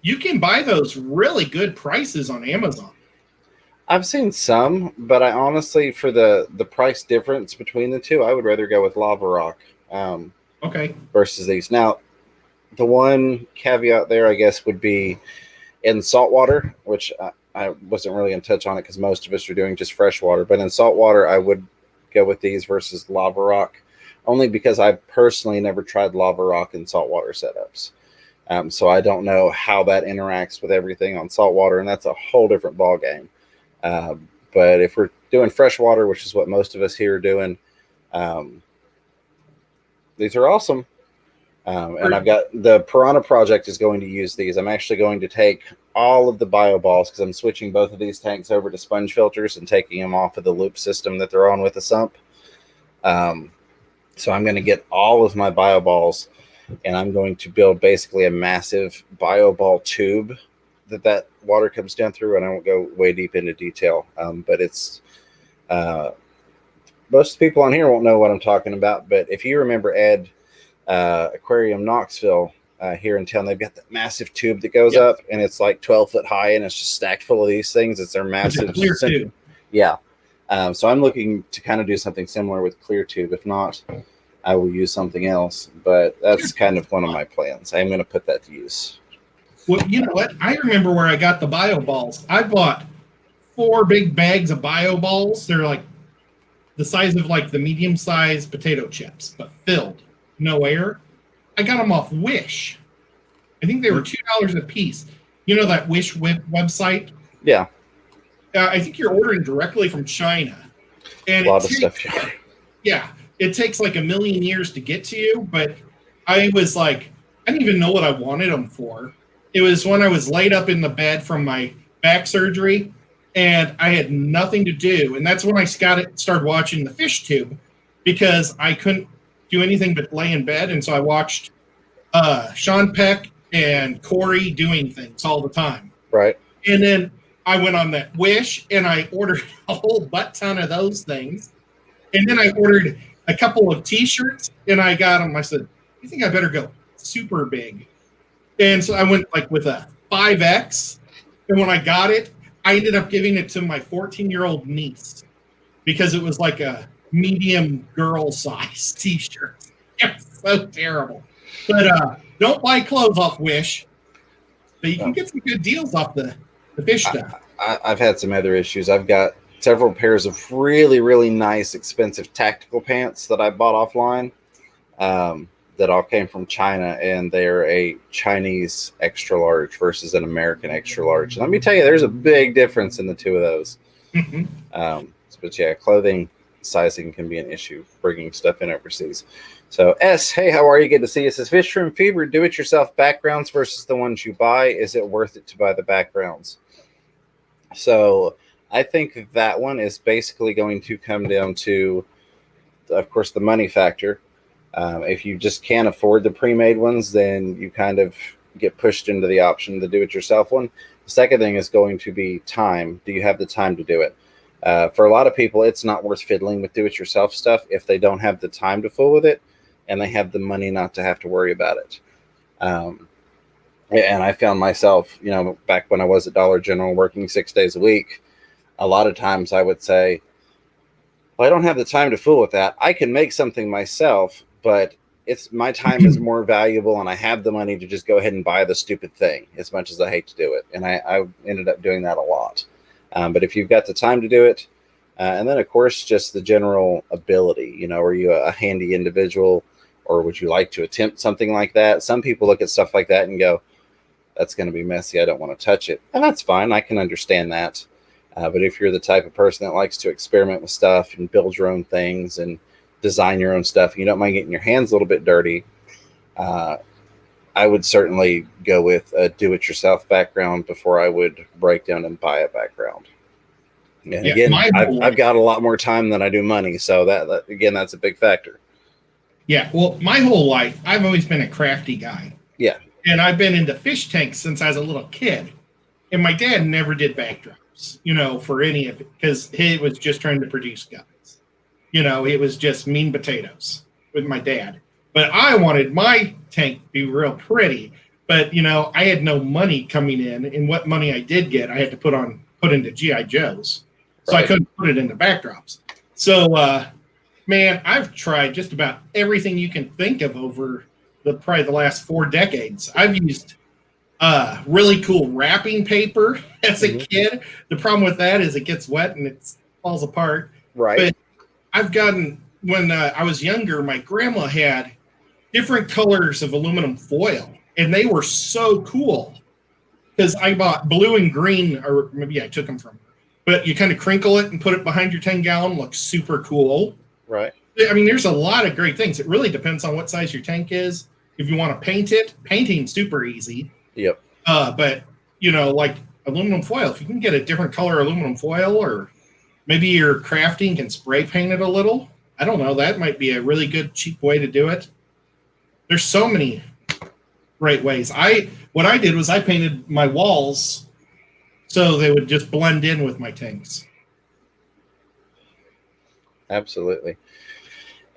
You can buy those really good prices on Amazon. I've seen some, but I honestly, for the price difference between the two, I would rather go with Lava Rock okay. versus these. Now, the one caveat there, I guess, would be in saltwater, which I wasn't really in touch on it because most of us are doing just fresh water. But in saltwater, I would go with these versus Lava Rock, only because I personally never tried Lava Rock in saltwater setups. So I don't know how that interacts with everything on saltwater, and that's a whole different ball game. But if we're doing freshwater, which is what most of us here are doing, these are awesome. And I've got the Piranha Project is going to use these. I'm actually going to take all of the bio balls because I'm switching both of these tanks over to sponge filters and taking them off of the loop system that they're on with the Sump. So I'm going to get all of my bio balls, and I'm going to build basically a massive bio ball tube that water comes down through, and I won't go way deep into detail, but it's most people on here won't know what I'm talking about. But if you remember Ed, Aquarium Knoxville here in town, they've got that massive tube that goes up, and it's like 12 foot high, and it's just stacked full of these things. It's their massive clear tube. Yeah. So I'm looking to kind of do something similar with clear tube. If not, I will use something else. But that's kind of one of my plans. I'm going to put that to use. Well, you know what? I remember where I got the bio balls. I bought 4 big bags of bio balls. They're like the size of like the medium-sized potato chips, but filled, no air. I got them off Wish. I think they were $2 a piece. You know that Wish website? Yeah. I think you're ordering directly from China. And a lot of stuff. Yeah. It takes like a million years to get to you, but I was like, I didn't even know what I wanted them for. It was when I was laid up in the bed from my back surgery, and I had nothing to do. And that's when I started watching the Fish Tube, because I couldn't do anything but lay in bed. And so I watched Sean Peck and Corey doing things all the time. Right. And then I went on that Wish, and I ordered a whole butt ton of those things. And then I ordered a couple of T-shirts, and I got them. I said, I think I better go super big. And so I went like with a 5X. And when I got it, I ended up giving it to my 14-year-old niece because it was like a medium girl size T-shirt. It was so terrible. But don't buy clothes off Wish. But you can get some good deals off the fish stuff. I've had some other issues. I've got several pairs of really, really nice, expensive tactical pants that I bought offline that all came from China, and they're a Chinese extra large versus an American extra large. And let me tell you, there's a big difference in the two of those. But yeah, clothing sizing can be an issue, bringing stuff in overseas. So S, hey, how are you? Good to see you. It says Fish Room Fever, do-it-yourself backgrounds versus the ones you buy. Is it worth it to buy the backgrounds? So I think that one is basically going to come down to, of course, the money factor. If you just can't afford the pre-made ones, then you kind of get pushed into the option of the do-it-yourself one. The second thing is going to be time. Do you have the time to do it? For a lot of people, it's not worth fiddling with do-it-yourself stuff if they don't have the time to fool with it and they have the money not to have to worry about it. And I found myself, back when I was at Dollar General working 6 days a week, a lot of times I would say, well, I don't have the time to fool with that. I can make something myself, but my time is more valuable, and I have the money to just go ahead and buy the stupid thing, as much as I hate to do it. And I ended up doing that a lot. But if you've got the time to do it, and then, of course, just the general ability, are you a handy individual, or would you like to attempt something like that? Some people look at stuff like that and go, that's going to be messy. I don't want to touch it. And that's fine. I can understand that. But if you're the type of person that likes to experiment with stuff and build your own things and design your own stuff, and you don't mind getting your hands a little bit dirty, I would certainly go with a do-it-yourself background before I would break down and buy a background. And again, I've got a lot more time than I do money, so that again, that's a big factor. Yeah, well, my whole life, I've always been a crafty guy. Yeah. And I've been into fish tanks since I was a little kid. And my dad never did backdrops, for any of it, because he was just trying to produce guys. It was just mean potatoes with my dad. But I wanted my tank to be real pretty. But, I had no money coming in. And what money I did get, I had to put into G.I. Joes. So I couldn't put it into backdrops. So, man, I've tried just about everything you can think of over probably the last 4 decades. I've used really cool wrapping paper as a kid. The problem with that is it gets wet and it falls apart. Right. But I've gotten, when I was younger, my grandma had different colors of aluminum foil, and they were so cool because I bought blue and green, or maybe I took them from her. But you kind of crinkle it and put it behind your 10-gallon, looks super cool. Right. I mean, there's a lot of great things. It really depends on what size your tank is. If you want to paint it, painting's super easy. Yep. But like aluminum foil. If you can get a different color aluminum foil, or maybe your crafting can spray paint it a little. I don't know. That might be a really good, cheap way to do it. There's so many great ways. What I did was I painted my walls so they would just blend in with my tanks. Absolutely.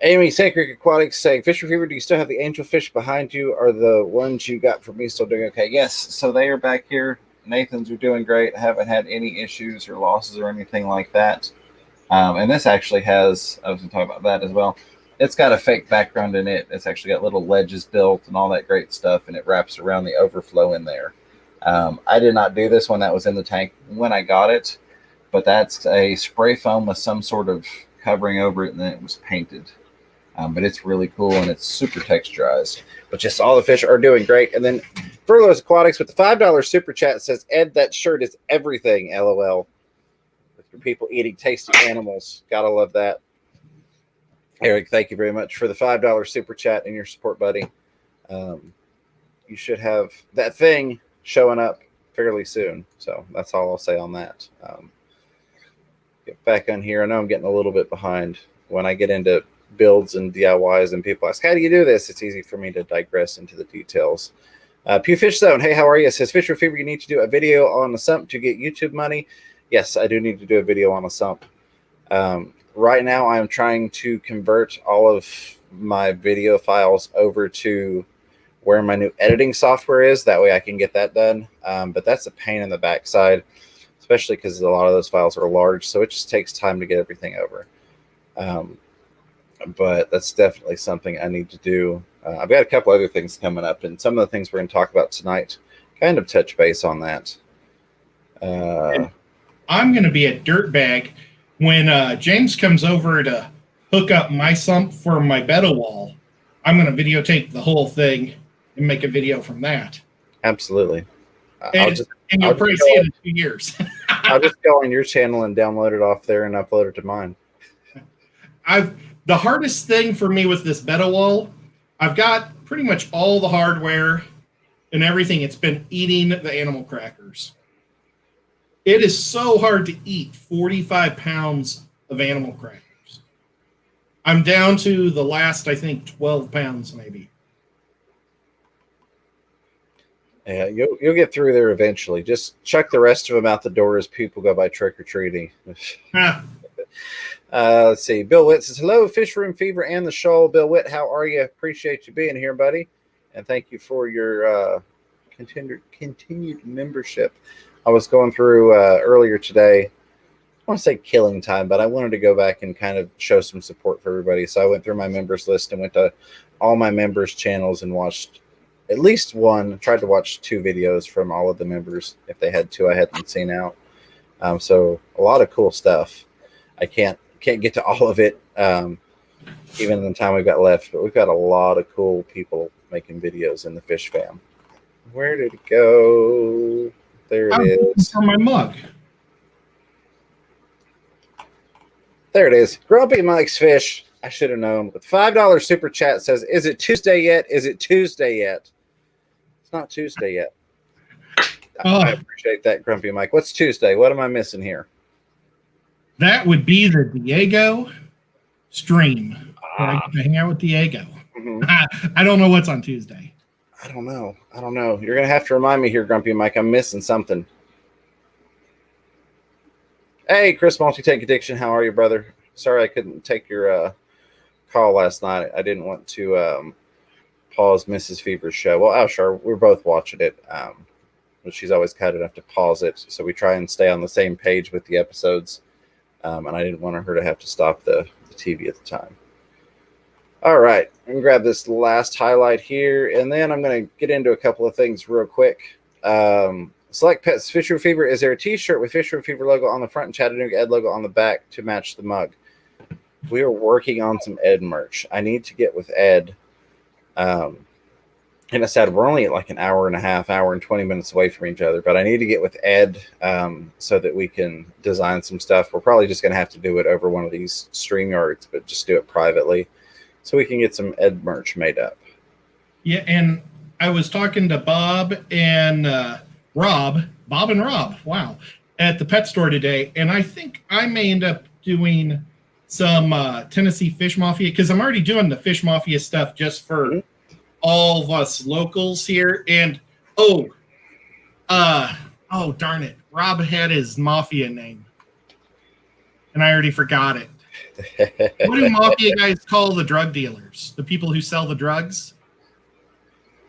Amy Sacred Aquatics saying, Fisher Fever, do you still have the angelfish behind you? Are the ones you got from me still doing okay? Yes, so they are back here. Nathan's are doing great. Haven't had any issues or losses or anything like that. And this actually has, I was going to talk about that as well. It's got a fake background in it. It's actually got little ledges built and all that great stuff, and it wraps around the overflow in there. I did not do this when that was in the tank when I got it, but that's a spray foam with some sort of covering over it, and then it was painted. But it's really cool, and it's super texturized. But just all the fish are doing great. And then Furloughs Aquatics with the $5 super chat says, Ed, that shirt is everything, LOL. With your people eating tasty animals. Gotta love that. Eric, thank you very much for the $5 super chat and your support, buddy. You should have that thing showing up fairly soon. So that's all I'll say on that. Get back on here. I know I'm getting a little bit behind when I get into builds and DIYs and people ask, how do you do this? It's easy for me to digress into the details. Pew Fish Zone, hey, how are you? Says Fisher Fever, you need to do a video on the Sump to get YouTube money. Yes, I do need to do a video on a Sump. Right now, I'm trying to convert all of my video files over to where my new editing software is. That way I can get that done. But that's a pain in the backside, especially because a lot of those files are large. So it just takes time to get everything over. But that's definitely something I need to do. I've got a couple other things coming up, and some of the things we're going to talk about tonight kind of touch base on that. I'm going to be a dirtbag when James comes over to hook up my sump for my betta wall. I'm going to videotape the whole thing and make a video from that. Absolutely. And you'll probably see it in 2 years. I'll just go on your channel and download it off there and upload it to mine. The hardest thing for me with this betta wall, I've got pretty much all the hardware and everything. It's been eating the animal crackers. It is so hard to eat 45 pounds of animal crackers. I'm down to the last, I think, 12 pounds maybe. Yeah, you'll get through there eventually. Just chuck the rest of them out the door as people go by trick-or-treating. Let's see. Bill Witt says, hello, Fish Room Fever and the Shoal. Bill Witt, how are you? Appreciate you being here, buddy. And thank you for your continued membership. I was going through earlier today. I want to say killing time, but I wanted to go back and kind of show some support for everybody. So I went through my members list and went to all my members' channels and watched at least one, tried to watch 2 videos from all of the members. If they had 2 I hadn't seen out. So a lot of cool stuff. I can't get to all of it, even in the time we've got left, but we've got a lot of cool people making videos in the Fish fam. Where did it go? There it is. For my mug. There it is. Grumpy Mike's Fish. I should have known. With $5 super chat says, is it Tuesday yet? Is it Tuesday yet? It's not Tuesday yet. I appreciate that, Grumpy Mike. What's Tuesday? What am I missing here? That would be the Diego stream. I get to hang out with Diego. Mm-hmm. I don't know what's on Tuesday. I don't know. You're going to have to remind me here, Grumpy Mike. I'm missing something. Hey, Chris Multi-Tank Addiction. How are you, brother? Sorry I couldn't take your call last night. I didn't want to pause Mrs. Fever's show. Well, sure. We're both watching it. But she's always kind enough to pause it. So we try and stay on the same page with the episodes. And I didn't want her to have to stop the TV at the time. All right, I'm going to grab this last highlight here, and then I'm going to get into a couple of things real quick. Select Pets Fisher Fever. Is there a T-shirt with Fisher Fever logo on the front and Chattanooga Ed logo on the back to match the mug? We are working on some Ed merch. I need to get with Ed. And I said, we're only like an hour and a half, hour and 20 minutes away from each other, but I need to get with Ed so that we can design some stuff. We're probably just going to have to do it over one of these StreamYards, but just do it privately so we can get some Ed merch made up. Yeah, and I was talking to Bob and Rob, Bob and Rob, wow, at the pet store today. And I think I may end up doing some Tennessee Fish Mafia, because I'm already doing the Fish Mafia stuff just for all of us locals here. And oh darn it, Rob had his Mafia name, and I already forgot it. What do Mafia guys call the drug dealers? The people who sell the drugs?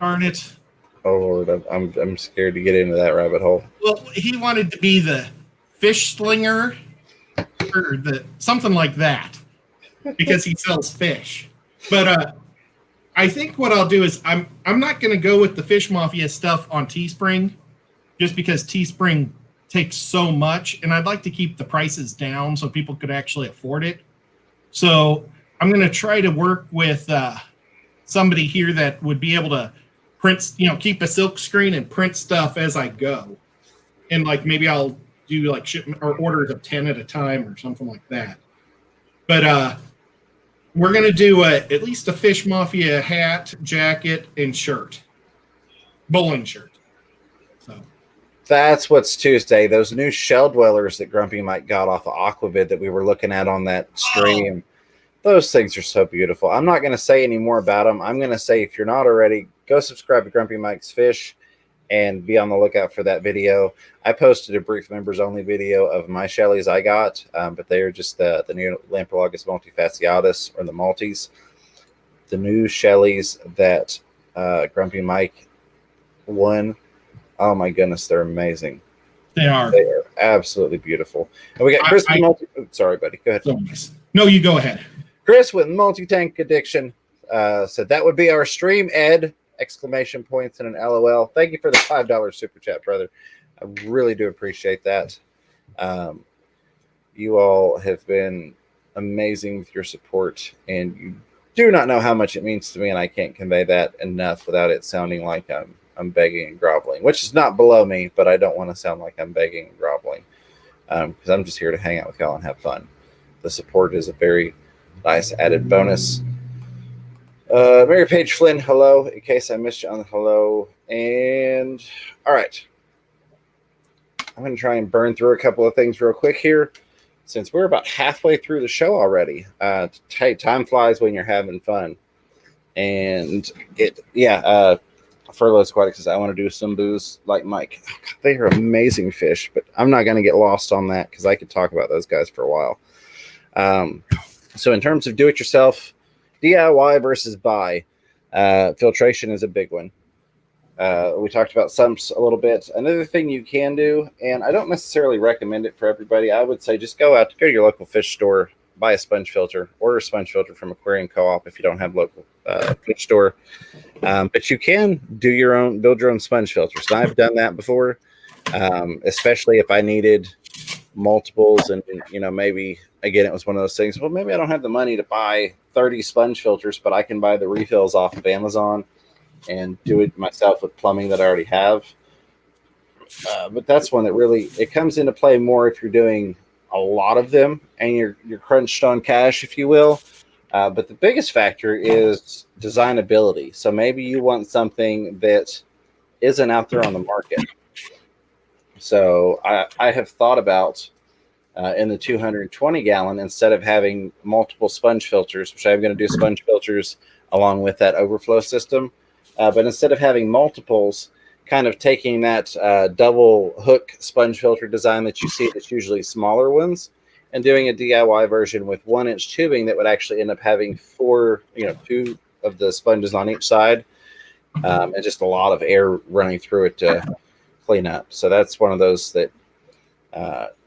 Darn it. Oh Lord, I'm scared to get into that rabbit hole. Well, he wanted to be the fish slinger or the something like that because he sells fish. But I think what I'll do is I'm not going to go with the Fish Mafia stuff on Teespring, just because Teespring takes so much, and I'd like to keep the prices down so people could actually afford it. So I'm going to try to work with somebody here that would be able to print, keep a silk screen and print stuff as I go. And like maybe I'll do like shipment or orders of 10 at a time or something like that. But we're going to do at least a Fish Mafia hat, jacket, and shirt. Bowling shirt. So that's what's Tuesday. Those new shell dwellers that Grumpy Mike got off of Aquavid that we were looking at on that stream. Those things are so beautiful. I'm not going to say any more about them. I'm going to say, if you're not already, go subscribe to Grumpy Mike's Fish and be on the lookout for that video. I posted a brief members only video of my Shelleys I got, but they are just the new Lamprologus multifasciatus, or the multis. The new Shelleys that Grumpy Mike won. Oh my goodness, they're amazing. They are. They are absolutely beautiful. And we got Chris. Sorry, buddy. Go ahead. No, you go ahead. Chris with multi-tank addiction said that would be our stream, Ed! Exclamation points and an LOL. Thank you for the $5 super chat, brother. I really do appreciate that. You all have been amazing with your support, and you do not know how much it means to me, and I can't convey that enough without it sounding like I'm begging and groveling, which is not below me, but I don't want to sound like I'm begging and groveling, because I'm just here to hang out with y'all and have fun. The support is a very nice added bonus. Mary Page Flynn, hello. In case I missed you on the hello. And all right. I'm going to try and burn through a couple of things real quick here, since we're about halfway through the show already. Time flies when you're having fun. And Furloughs Aquatic says, I want to do some booze like Mike. Oh, God, they are amazing fish, but I'm not going to get lost on that because I could talk about those guys for a while. So in terms of do-it-yourself, DIY versus buy, filtration is a big one. We talked about sumps a little bit. Another thing you can do, and I don't necessarily recommend it for everybody, I would say just go to your local fish store, buy a sponge filter, order a sponge filter from Aquarium Co-op if you don't have local fish store. But you can build your own sponge filters. And I've done that before, especially if I needed multiples, and maybe again it was one of those things, well, maybe I don't have the money to buy 30 sponge filters, but I can buy the refills off of Amazon and do it myself with plumbing that I already have. But that's one that really, it comes into play more if you're doing a lot of them and you're crunched on cash, if you will. But the biggest factor is designability. So maybe you want something that isn't out there on the market. So I have thought about in the 220 gallon, instead of having multiple sponge filters, which I'm going to do sponge filters along with that overflow system. But instead of having multiples, kind of taking that double hook sponge filter design that you see, that's usually smaller ones, and doing a DIY version with 1-inch tubing that would actually end up having two of the sponges on each side, and just a lot of air running through it to clean up. So that's one of those that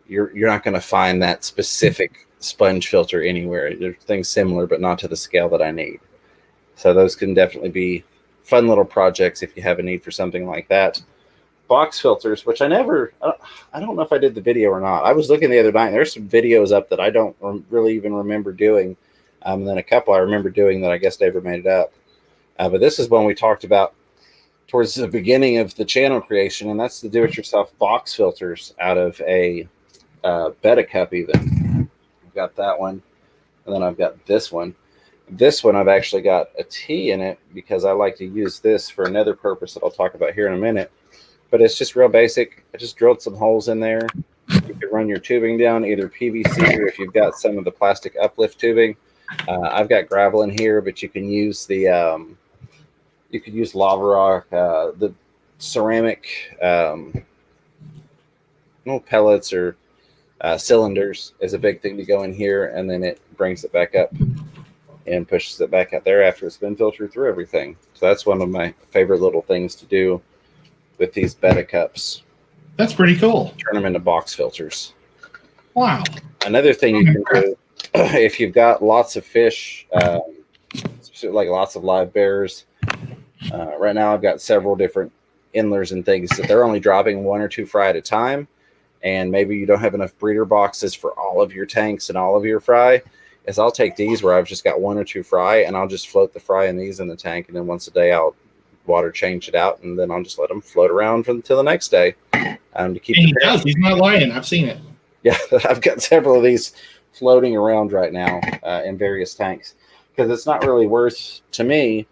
you're not going to find that specific sponge filter anywhere. There's things similar, but not to the scale that I need. So those can definitely be fun little projects if you have a need for something like that. Box filters, which I don't know if I did the video or not. I was looking the other night, and there's some videos up that I don't really even remember doing. And then a couple I remember doing that I guess never made it up. But this is one we talked about towards the beginning of the channel creation, and that's the do-it-yourself box filters out of a Betta cup even. I've got that one, and then I've got this one. This one I've actually got a T in it because I like to use this for another purpose that I'll talk about here in a minute. but it's just real basic. I just drilled some holes in there. You could run your tubing down, either PVC or if you've got some of the plastic uplift tubing. I've got gravel in here, but you can use the you could use lava rock, the ceramic pellets or cylinders is a big thing to go in here, and then it brings it back up and pushes it back out there after it's been filtered through everything. So that's one of my favorite little things to do with these betta cups. That's pretty cool. Turn them into box filters. Wow. Another thing you can do if you've got lots of fish, like lots of live bears. Right now I've got several different endlers and things that they're only dropping 1 or 2 fry at a time. And maybe you don't have enough breeder boxes for all of your tanks and all of your fry. Is I'll take these where I've just got 1 or 2 fry, and I'll just float the fry in these in the tank, and then once a day I'll water change it out, and then I'll just let them float around until the next day. To keep. And he does. He's not lying. I've seen it. Yeah, I've got several of these floating around right now in various tanks, because it's not really worth to me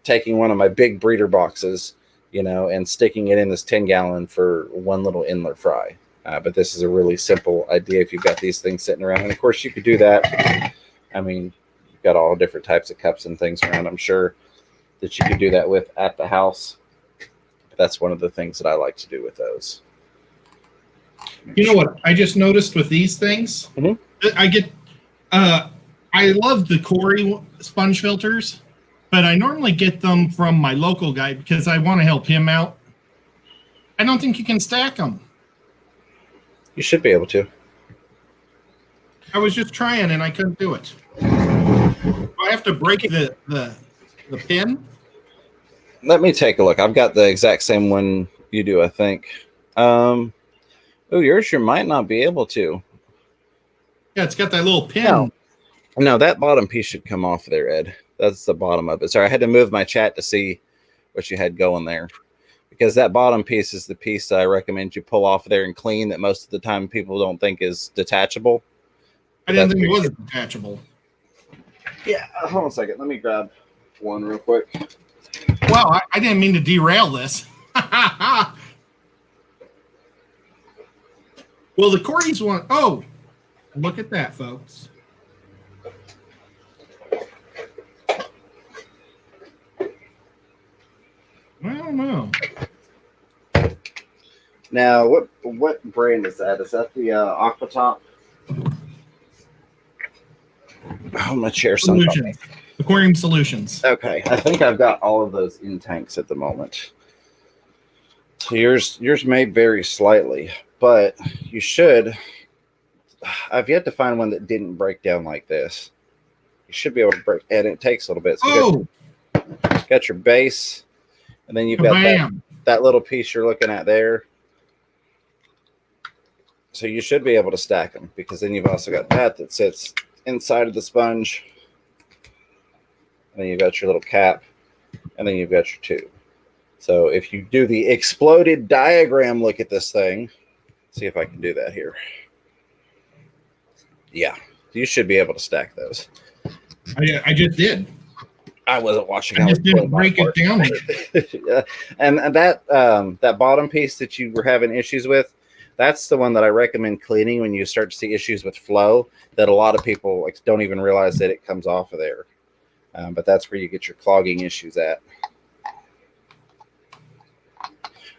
taking one of my big breeder boxes, and sticking it in this 10-gallon for one little inlet fry. But this is a really simple idea if you've got these things sitting around. And of course you could do that. I mean, you've got all different types of cups and things around, I'm sure, that you could do that with at the house. But that's one of the things that I like to do with those. You know what I just noticed with these things? Mm-hmm. I love the Corey sponge filters, but I normally get them from my local guy because I want to help him out. I don't think you can stack them. You should be able to. I was just trying and I couldn't do it. I have to break the pin. Let me take a look. I've got the exact same one you do, I think. Oh, yours you might not be able to. Yeah, it's got that little pin. No, that bottom piece should come off there, Ed. That's the bottom of it. Sorry, I had to move my chat to see what you had going there. Because that bottom piece is the piece I recommend you pull off there and clean, that most of the time people don't think is detachable. I didn't think it was detachable. Yeah, hold on a second. Let me grab one real quick. Wow, I didn't mean to derail this. Well, the Corey's one. Oh, look at that, folks. I don't know. Now, what brand is that? Is that the Aqua Top? Oh, my chair's Solutions. Aquarium Solutions. Okay, I think I've got all of those in tanks at the moment. So yours may vary slightly, but you should. I've yet to find one that didn't break down like this. You should be able to break, and it takes a little bit. So you got your base, and then you've got that little piece you're looking at there. So you should be able to stack them, because then you've also got that sits inside of the sponge. And then you've got your little cap, and then you've got your tube. So if you do the exploded diagram look at this thing, see if I can do that here. Yeah, you should be able to stack those. I just did. I wasn't watching. I just didn't break it down. Yeah. And that bottom piece that you were having issues with, that's the one that I recommend cleaning when you start to see issues with flow, that a lot of people don't even realize that it comes off of there. But that's where you get your clogging issues at.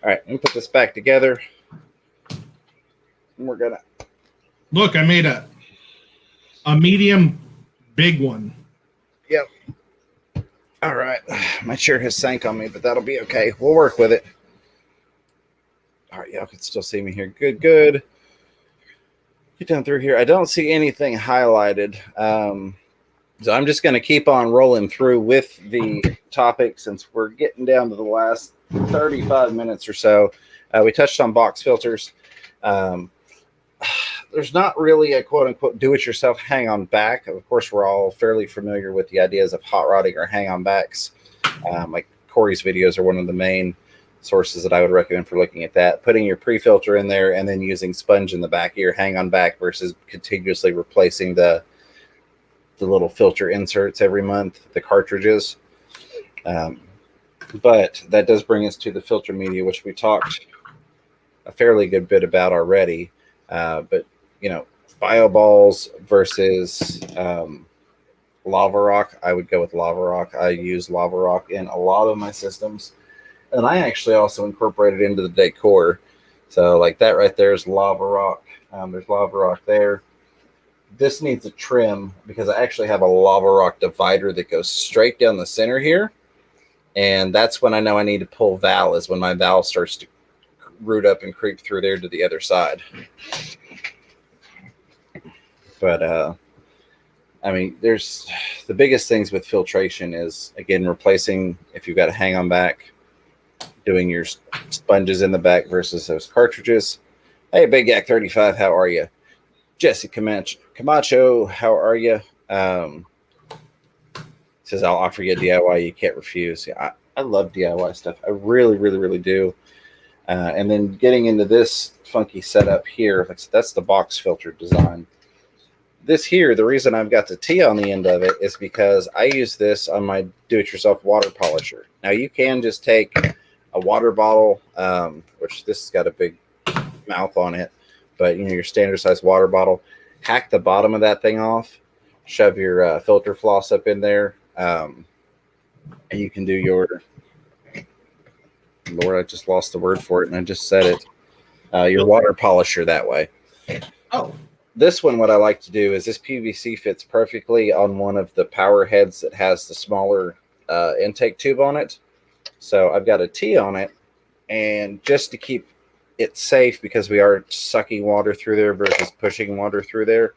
All right, let me put this back together. And we're going to... Look, I made a medium big one. Yep. All right. My chair has sank on me, but that'll be okay. We'll work with it. All right, y'all can still see me here. Good. Get down through here. I don't see anything highlighted. So I'm just going to keep on rolling through with the topic since we're getting down to the last 35 minutes or so. We touched on box filters. There's not really a quote-unquote do-it-yourself hang-on back. Of course, we're all fairly familiar with the ideas of hot rodding or hang-on backs. Like Corey's videos are one of the main sources that I would recommend for looking at that. Putting your pre-filter in there and then using sponge in the back of your hang-on back versus continuously replacing the little filter inserts every month, the cartridges. But that does bring us to the filter media, which we talked a fairly good bit about already. But, bio balls versus lava rock, I would go with lava rock. I use lava rock in a lot of my systems. And I actually also incorporate it into the decor. So like that right there is lava rock. There's lava rock there. This needs a trim because I actually have a lava rock divider that goes straight down the center here. And that's when I know I need to pull valve, is when my valve starts to root up and creep through there to the other side. But there's the biggest things with filtration is, again, replacing, if you've got a hang on back, doing your sponges in the back versus those cartridges. Hey, Big Yak 35, how are you? Jesse Camacho, how are you? Says, I'll offer you a DIY you can't refuse. Yeah, I love DIY stuff. I really, really, really do. And then getting into this funky setup here, that's the box filter design. This here, the reason I've got the T on the end of it is because I use this on my do-it-yourself water polisher. Now, you can just take a water bottle, which this has got a big mouth on it, but your standard size water bottle, hack the bottom of that thing off, shove your filter floss up in there, and you can do your, Lord, I just lost the word for it and I just said it, your water polisher that way. Oh. This one, what I like to do is this PVC fits perfectly on one of the power heads that has the smaller intake tube on it. So I've got a T on it, and just to keep it safe, because we are sucking water through there versus pushing water through there,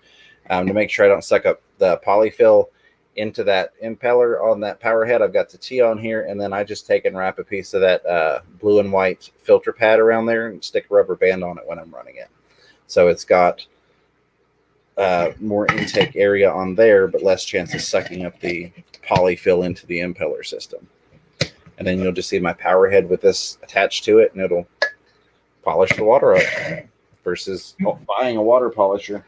to make sure I don't suck up the polyfill into that impeller on that power head, I've got the T on here, and then I just take and wrap a piece of that blue and white filter pad around there and stick a rubber band on it when I'm running it. So it's got more intake area on there, but less chance of sucking up the polyfill into the impeller system. And then you'll just see my power head with this attached to it, and it'll polish the water up versus buying a water polisher.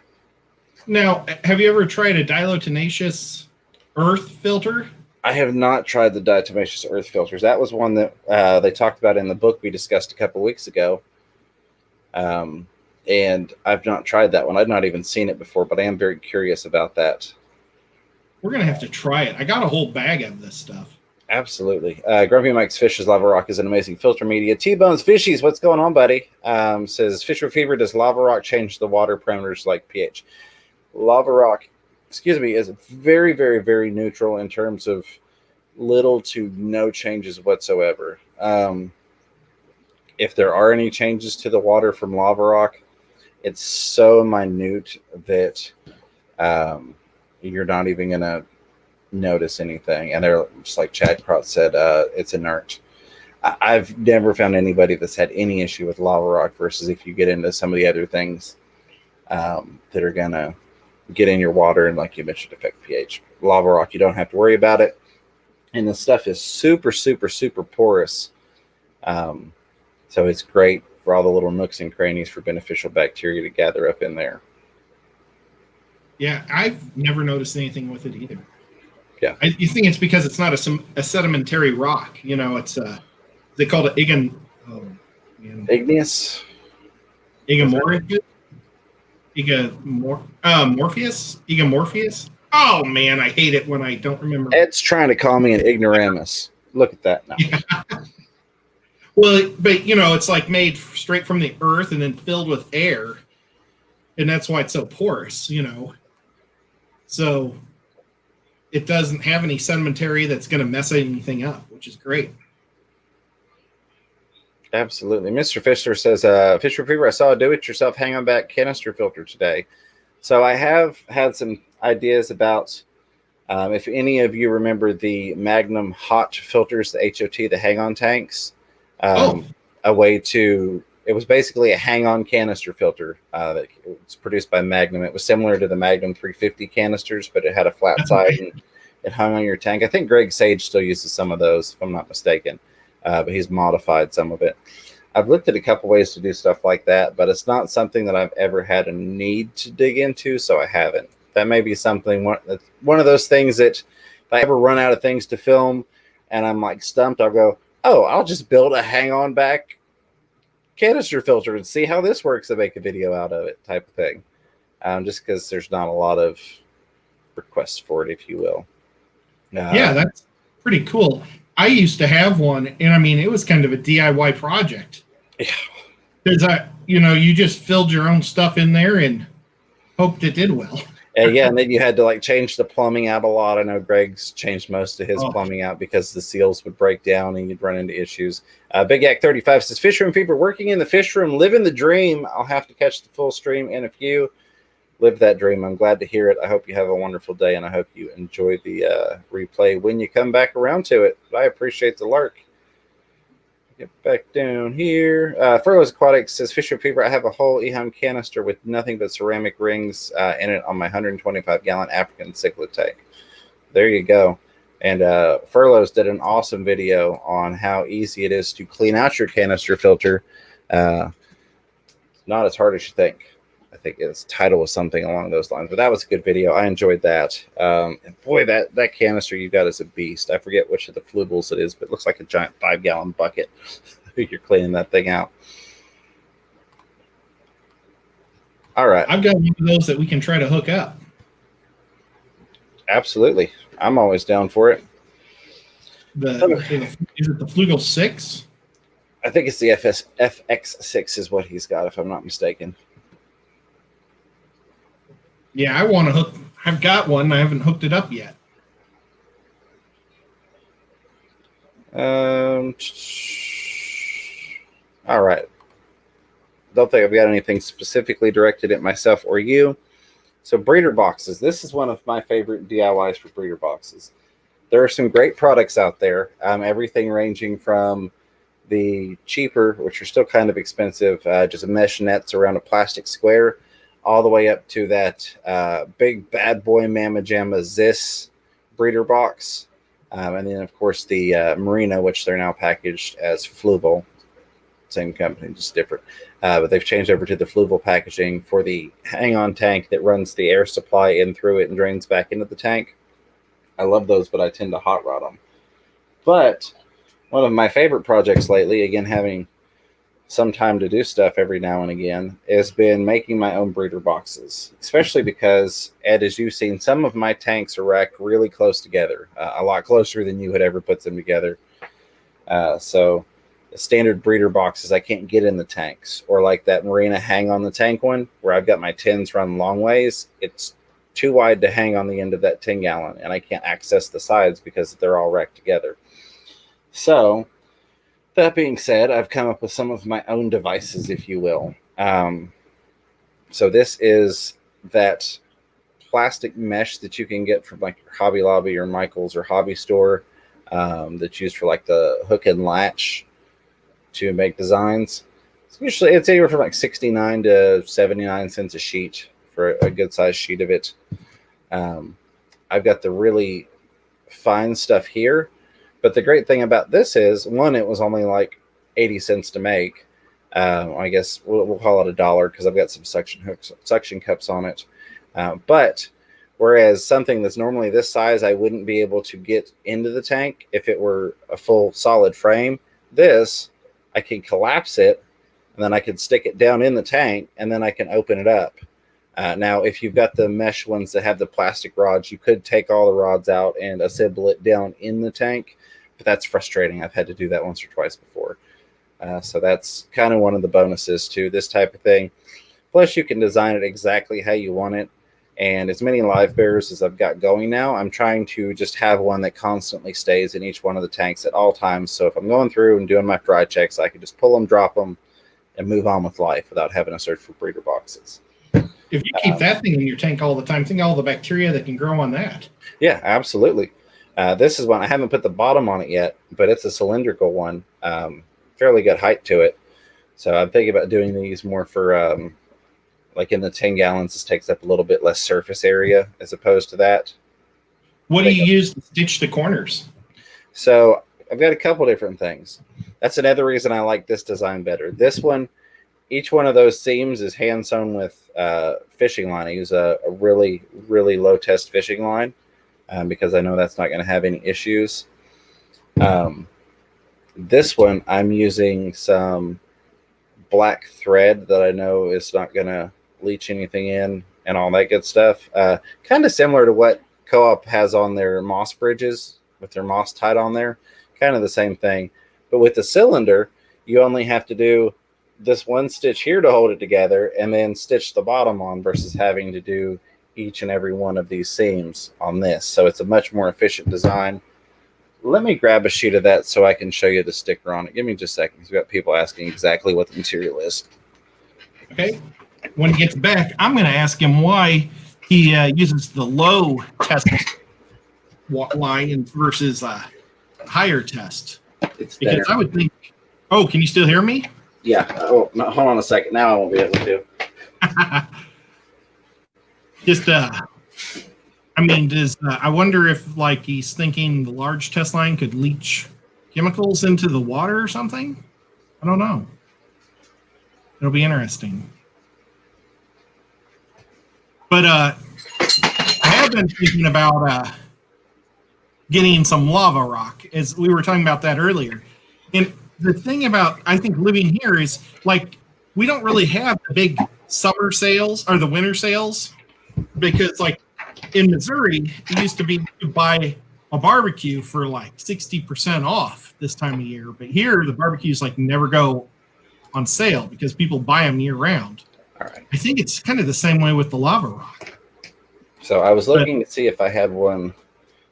Now, have you ever tried a diatomaceous earth filter? I have not tried the diatomaceous earth filters. That was one that they talked about in the book we discussed a couple weeks ago. And I've not tried that one. I've not even seen it before, but I am very curious about that. We're going to have to try it. I got a whole bag of this stuff. Absolutely. Grumpy Mike's Fishes Lava Rock is an amazing filter media. T-Bones Fishies, what's going on, buddy? Says, Fisher Fever, does lava rock change the water parameters like pH? Lava rock, is very, very, very neutral in terms of little to no changes whatsoever. If there are any changes to the water from lava rock, it's so minute that you're not even going to notice anything. And they're just like Chad Crott said, it's inert. I've never found anybody that's had any issue with lava rock versus if you get into some of the other things that are going to get in your water and, like you mentioned, affect pH. Lava rock, you don't have to worry about it. And the stuff is super, super, super porous. So it's great for all the little nooks and crannies for beneficial bacteria to gather up in there. Yeah, I've never noticed anything with it either. Yeah. You think it's because it's not a sedimentary rock. It's they call it igneous? Morpheus? Oh, man, I hate it when I don't remember. Ed's trying to call me an ignoramus. Look at that now. Yeah. Well, but, it's like made straight from the earth and then filled with air. And that's why it's so porous, So it doesn't have any sedimentary that's going to mess anything up, which is great. Absolutely. Mr. Fisher says, Fisher Fever, I saw a do-it-yourself hang-on-back canister filter today. So I have had some ideas about, if any of you remember the Magnum hot filters, the HOT, the hang-on tanks. A way to, it was basically a hang-on canister filter that was produced by Magnum. It was similar to the Magnum 350 canisters, but it had a flat side and it hung on your tank. I think Greg Sage still uses some of those, if I'm not mistaken, but he's modified some of it. I've looked at a couple ways to do stuff like that, but it's not something that I've ever had a need to dig into, so I haven't. That may be something, one of those things that if I ever run out of things to film and I'm like stumped, I'll go, oh, I'll just build a hang-on back canister filter and see how this works and make a video out of it type of thing. Just because there's not a lot of requests for it, if you will. Yeah, that's pretty cool. I used to have one, and I mean, it was kind of a DIY project. Yeah. There's you just filled your own stuff in there and hoped it did well. Yeah, and then you had to like change the plumbing out a lot. I know Greg's changed most of his plumbing out because the seals would break down and you'd run into issues. Big Yak 35 says, Fish Room Fever, working in the fish room, living the dream. I'll have to catch the full stream in a few. Live that dream. I'm glad to hear it. I hope you have a wonderful day, and I hope you enjoy the replay when you come back around to it. But I appreciate the lurk. Get back down here. Furloughs Aquatics says, Fisher Fever, I have a whole Eheim canister with nothing but ceramic rings in it on my 125-gallon African cichlid tank. There you go. And Furloughs did an awesome video on how easy it is to clean out your canister filter. Not as hard as you think. I think its title was something along those lines, but that was a good video. I enjoyed that. And boy, that canister you got is a beast. I forget which of the fluvials it is, but it looks like a giant 5-gallon bucket. You're cleaning that thing out. All right. I've got one of those that we can try to hook up. Absolutely. I'm always down for it. Is it the Flugel 6? I think it's the FX6 is what he's got, if I'm not mistaken. Yeah, I want to hook. I've got one. I haven't hooked it up yet. All right. Don't think I've got anything specifically directed at myself or you. So breeder boxes. This is one of my favorite DIYs for breeder boxes. There are some great products out there. Everything ranging from the cheaper, which are still kind of expensive, just mesh nets around a plastic square, all the way up to that big bad boy Mamma Jamma Zis breeder box. And then, of course, the Merino, which they're now packaged as Fluval. Same company, just different. But they've changed over to the Fluval packaging for the hang-on tank that runs the air supply in through it and drains back into the tank. I love those, but I tend to hot rod them. But one of my favorite projects lately, again, having some time to do stuff every now and again, has been making my own breeder boxes, especially because, Ed, as you've seen, some of my tanks are racked really close together, a lot closer than you would ever put them together. So the standard breeder boxes I can't get in the tanks, or like that Marina hang on the tank one where I've got my tins run long ways. It's too wide to hang on the end of that 10-gallon, and I can't access the sides because they're all racked together. So that being said, I've come up with some of my own devices, if you will. So this is that plastic mesh that you can get from like Hobby Lobby or Michael's or Hobby Store, that's used for like the hook and latch to make designs. So usually it's anywhere from like 69 to 79 cents a sheet for a good sized sheet of it. I've got the really fine stuff here. But the great thing about this is, one, it was only like 80 cents to make. I guess we'll call it $1 because I've got some suction cups on it. But whereas something that's normally this size, I wouldn't be able to get into the tank if it were a full solid frame. This, I can collapse it, and then I can stick it down in the tank, and then I can open it up. Now, if you've got the mesh ones that have the plastic rods, you could take all the rods out and assemble it down in the tank. But that's frustrating. I've had to do that once or twice before. So that's kind of one of the bonuses to this type of thing. Plus, you can design it exactly how you want it. And as many live bearers as I've got going now, I'm trying to just have one that constantly stays in each one of the tanks at all times. So if I'm going through and doing my dry checks, I can just pull them, drop them, and move on with life without having to search for breeder boxes. If you keep that thing in your tank all the time, think of all the bacteria that can grow on that. Yeah, absolutely. This is one, I haven't put the bottom on it yet, but it's a cylindrical one. Fairly good height to it. So I'm thinking about doing these more for, like in the 10 gallons, this takes up a little bit less surface area as opposed to that. What do you use to stitch the corners? So I've got a couple different things. That's another reason I like this design better. This one, each one of those seams is hand sewn with fishing line. I use a really, really low test fishing line. Because I know that's not going to have any issues. This one, I'm using some black thread that I know is not going to leach anything in and all that good stuff. Kind of similar to what Co-op has on their moss bridges with their moss tied on there. Kind of the same thing. But with the cylinder, you only have to do this one stitch here to hold it together and then stitch the bottom on versus having to do each and every one of these seams on this. So it's a much more efficient design. Let me grab a sheet of that so I can show you the sticker on it. Give me just a second. We've got people asking exactly what the material is. Okay. When he gets back, I'm going to ask him why he uses the low test line versus higher test. It's because better. I would think. Oh, can you still hear me? Yeah. Oh, no, hold on a second. Now I won't be able to. Just I mean, does I wonder if like he's thinking the large test line could leach chemicals into the water or something? I don't know. It'll be interesting. But I have been thinking about getting some lava rock, as we were talking about that earlier. And the thing about, I think, living here is, like, we don't really have the big summer sales or the winter sales because, like, in Missouri, it used to be to buy a barbecue for, like, 60% off this time of year. But here, the barbecues, like, never go on sale because people buy them year-round. All right. I think it's kind of the same way with the lava rock. So I was looking to see if I had one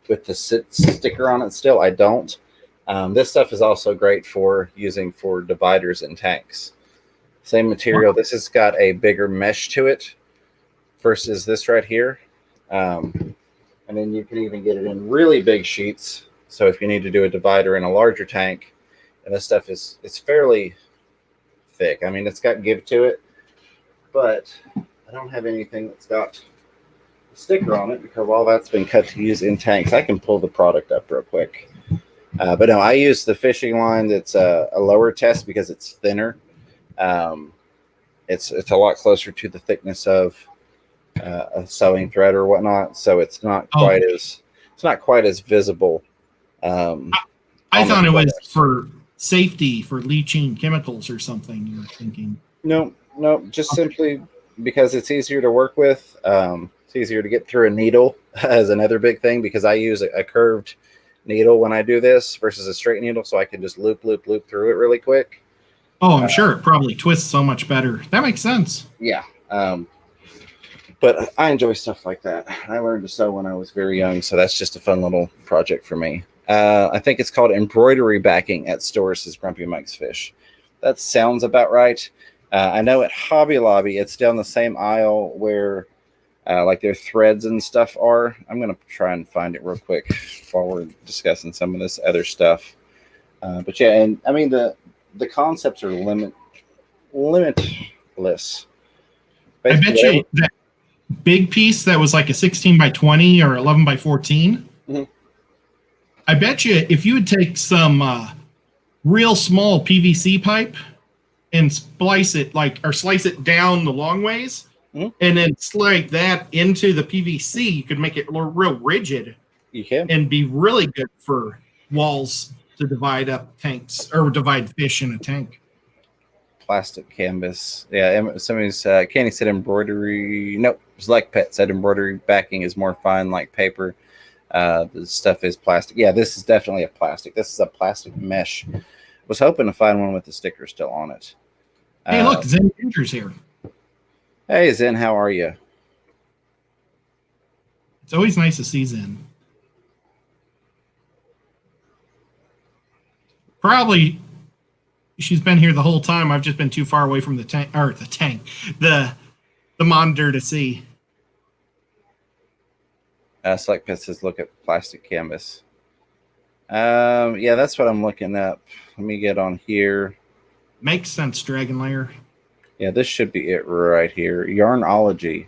with the sticker on it still. I don't. This stuff is also great for using for dividers and tanks. Same material. This has got a bigger mesh to it versus this right here. And then you can even get it in really big sheets. So if you need to do a divider in a larger tank, and this stuff it's fairly thick. I mean, it's got give to it, but I don't have anything that's got a sticker on it because all that's been cut to use in tanks. I can pull the product up real quick. But no, I use the fishing line that's a lower test because it's thinner. It's a lot closer to the thickness of a sewing thread or whatnot, so it's not quite as visible. I thought it was for safety, for leaching chemicals or something. You were thinking? No, just simply because it's easier to work with. It's easier to get through a needle as another big thing because I use a curved needle when I do this versus a straight needle, so I can just loop through it really quick. Oh, I'm sure it probably twists so much better. That makes sense. Yeah. But I enjoy stuff like that. I learned to sew when I was very young, so that's just a fun little project for me. I think it's called embroidery backing at stores, says Grumpy Mike's Fish. That sounds about right. I know at Hobby Lobby, it's down the same aisle where like their threads and stuff are. I'm going to try and find it real quick while we're discussing some of this other stuff. But yeah, and I mean, the concepts are limitless. Basically, I bet you that big piece that was like a 16 by 20 or 11 by 14. Mm-hmm. I bet you if you would take some real small PVC pipe and slice it down the long ways, mm-hmm. and then slide that into the PVC, you could make it real rigid. You can. And be really good for walls to divide up tanks or divide fish in a tank. Plastic canvas. Yeah, somebody's Kenny said embroidery. Nope, it's like Pet said embroidery backing is more fine like paper. The stuff is plastic. Yeah, this is definitely a plastic. This is a plastic mesh. Was hoping to find one with the sticker still on it. Hey, look, Zen Ginger's here. Hey, Zen, how are you? It's always nice to see Zen. Probably she's been here the whole time. I've just been too far away from the monitor to see. Select Pet says look at plastic canvas. Yeah, that's what I'm looking up. Let me get on here. Makes sense, Dragon Lair. Yeah, this should be it right here. Yarnology.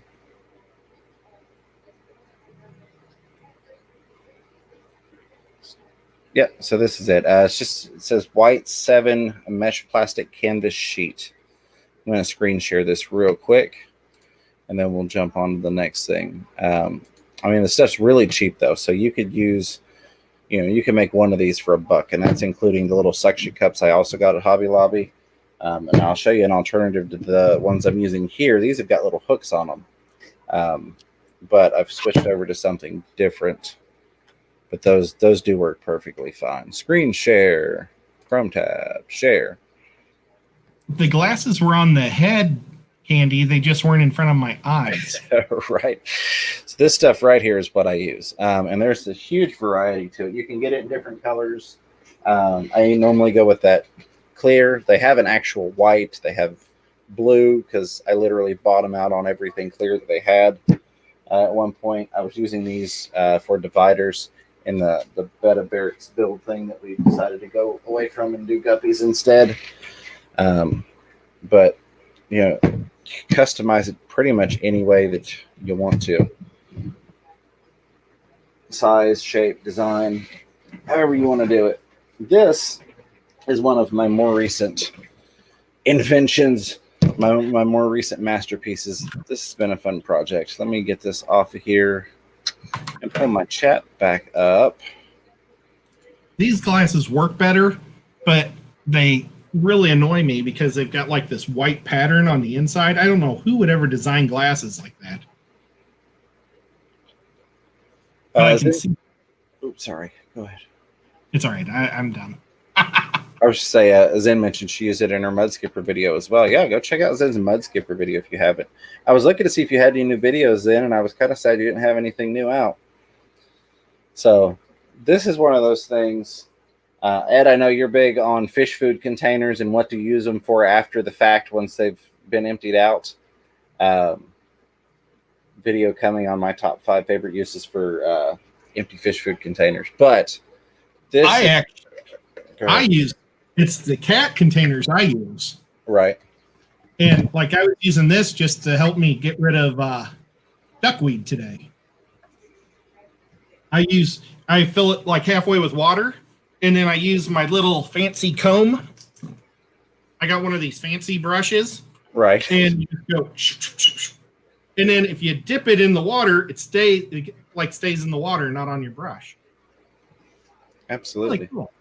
Yeah, so this is it. It says white 7 mesh plastic canvas sheet. I'm going to screen share this real quick, and then we'll jump on to the next thing. I mean, the stuff's really cheap, though, so you could use You can make one of these for $1, and that's including the little suction cups I also got at Hobby Lobby. And I'll show you an alternative to the ones I'm using here. These have got little hooks on them, but I've switched over to something different. But those do work perfectly fine. Screen share, Chrome tab, share. The glasses were on the head, Candy. They just weren't in front of my eyes. Right. So this stuff right here is what I use. And there's a huge variety to it. You can get it in different colors. I normally go with that clear. They have an actual white. They have blue because I literally bought them out on everything clear that they had. At one point, I was using these for dividers in the Beta Barracks build thing that we decided to go away from and do guppies instead. But, customize it pretty much any way that you want to. Size, shape, design, however you want to do it. This is one of my more recent inventions, my more recent masterpieces. This has been a fun project. Let me get this off of here and pull my chat back up. These glasses work better, but they really annoy me because they've got like this white pattern on the inside. I don't know who would ever design glasses like that. I can see. Oops, sorry. Go ahead. It's all right. I'm done. I was just say, Zen mentioned she used it in her Mud Skipper video as well. Yeah, go check out Zen's Mud Skipper video if you haven't. I was looking to see if you had any new videos then, and I was kind of sad you didn't have anything new out. So this is one of those things. Ed, I know you're big on fish food containers and what to use them for after the fact once they've been emptied out. Video coming on my top 5 favorite uses for empty fish food containers. But this I use it's the cat containers I use. Right. And like I was using this just to help me get rid of duckweed today. I fill it like halfway with water, and then I use my little fancy comb. I got one of these fancy brushes. Right. And you just go, and then if you dip it in the water, it stays in the water, not on your brush. Absolutely. Really cool.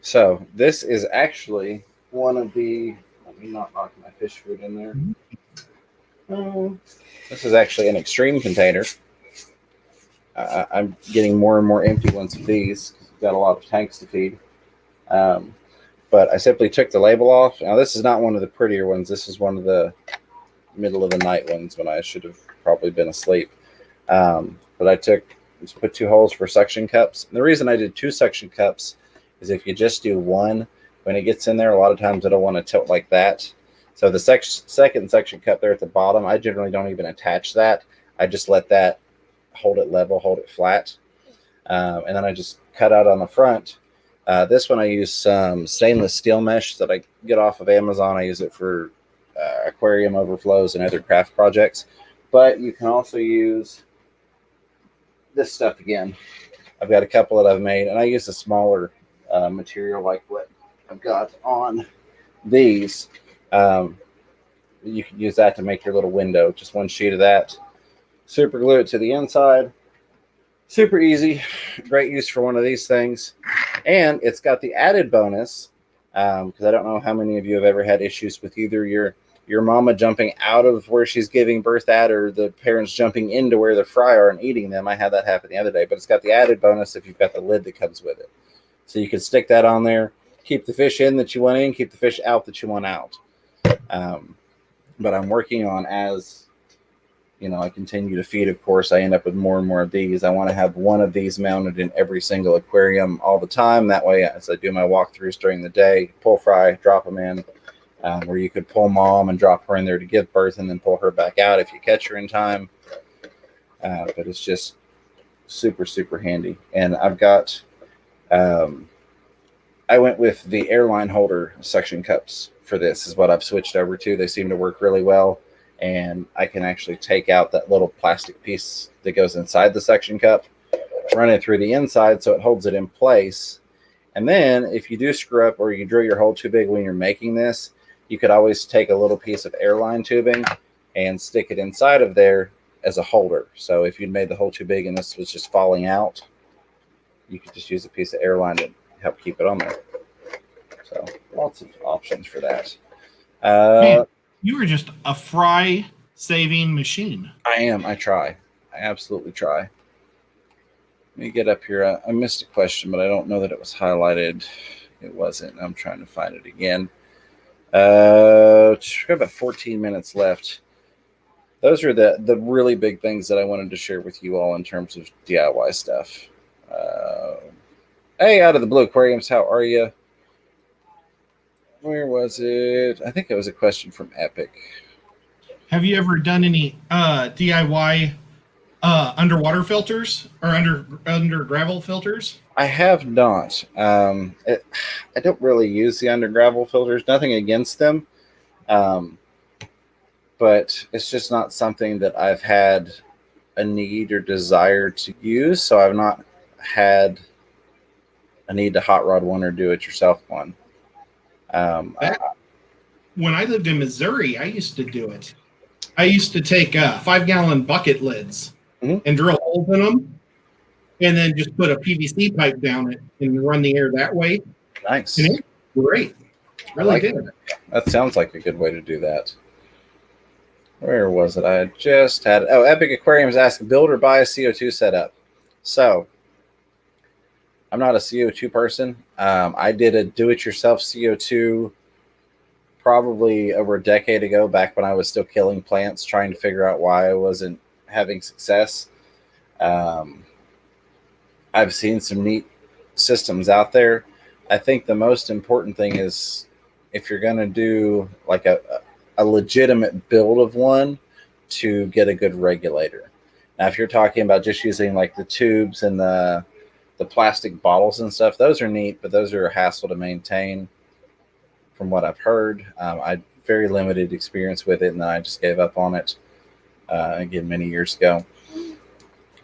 So this is actually one of the. Let me not knock my fish food in there. This is actually an extreme container. I'm getting more and more empty ones of these. Got a lot of tanks to feed. But I simply took the label off. Now this is not one of the prettier ones. This is one of the middle of the night ones when I should have probably been asleep. But I just put 2 holes for suction cups. And the reason I did 2 suction cups is if you just do one, when it gets in there, a lot of times it'll want to tilt like that. So the second suction cup there at the bottom, I generally don't even attach that. I just let that hold it level, hold it flat. And then I just cut out on the front. This one I use some stainless steel mesh that I get off of Amazon. I use it for aquarium overflows and other craft projects. But you can also use this stuff again. I've got a couple that I've made, and I use a smaller material like what I've got on these. You can use that to make your little window. Just one sheet of that. Super glue it to the inside. Super easy. Great use for one of these things. And it's got the added bonus, because I don't know how many of you have ever had issues with either your mama jumping out of where she's giving birth at or the parents jumping into where the fry are and eating them. I had that happen the other day. But it's got the added bonus if you've got the lid that comes with it. So you can stick that on there, keep the fish in that you want in, keep the fish out that you want out. But I'm working on, as I continue to feed, of course, I end up with more and more of these. I want to have one of these mounted in every single aquarium all the time. That way, as I do my walkthroughs during the day, pull fry, drop them in, where you could pull mom and drop her in there to give birth and then pull her back out if you catch her in time. But it's just super, super handy. And I've got, I went with the airline holder suction cups for this is what I've switched over to. They seem to work really well. And I can actually take out that little plastic piece that goes inside the suction cup, run it through the inside so it holds it in place. And then if you do screw up or you drill your hole too big when you're making this, you could always take a little piece of airline tubing and stick it inside of there as a holder. So if you'd made the hole too big and this was just falling out, you could just use a piece of airline to help keep it on there. So lots of options for that. Man, you are just a fry saving machine. I am. I try. I absolutely try. Let me get up here. I missed a question, but I don't know that it was highlighted. It wasn't. I'm trying to find it again. We've got about 14 minutes left. Those are the really big things that I wanted to share with you all in terms of DIY stuff. Hey, out of the blue aquariums, how are you? Where was it? I think it was a question from Epic. Have you ever done any DIY underwater filters or under gravel filters? I have not. I don't really use the under gravel filters. Nothing against them, but it's just not something that I've had a need or desire to use. So I've not had a need to hot rod one or do it yourself one. When I lived in Missouri, I used to do it. I used to take 5-gallon bucket lids and drill holes in them, and then just put a PVC pipe down it and run the air that way. Nice. And it's great. Really did. That sounds like a good way to do that. Where was it? I just had it. Oh, Epic Aquariums asked, build or buy a CO2 setup. So I'm not a CO2 person. I did a do-it-yourself CO2 probably over a decade ago, back when I was still killing plants, trying to figure out why I wasn't having success. I've seen some neat systems out there. I think the most important thing is, if you're going to do like a legitimate build of one, to get a good regulator. Now, if you're talking about just using like the tubes and the plastic bottles and stuff, those are neat, but those are a hassle to maintain from what I've heard. I had very limited experience with it, and then I just gave up on it again many years ago.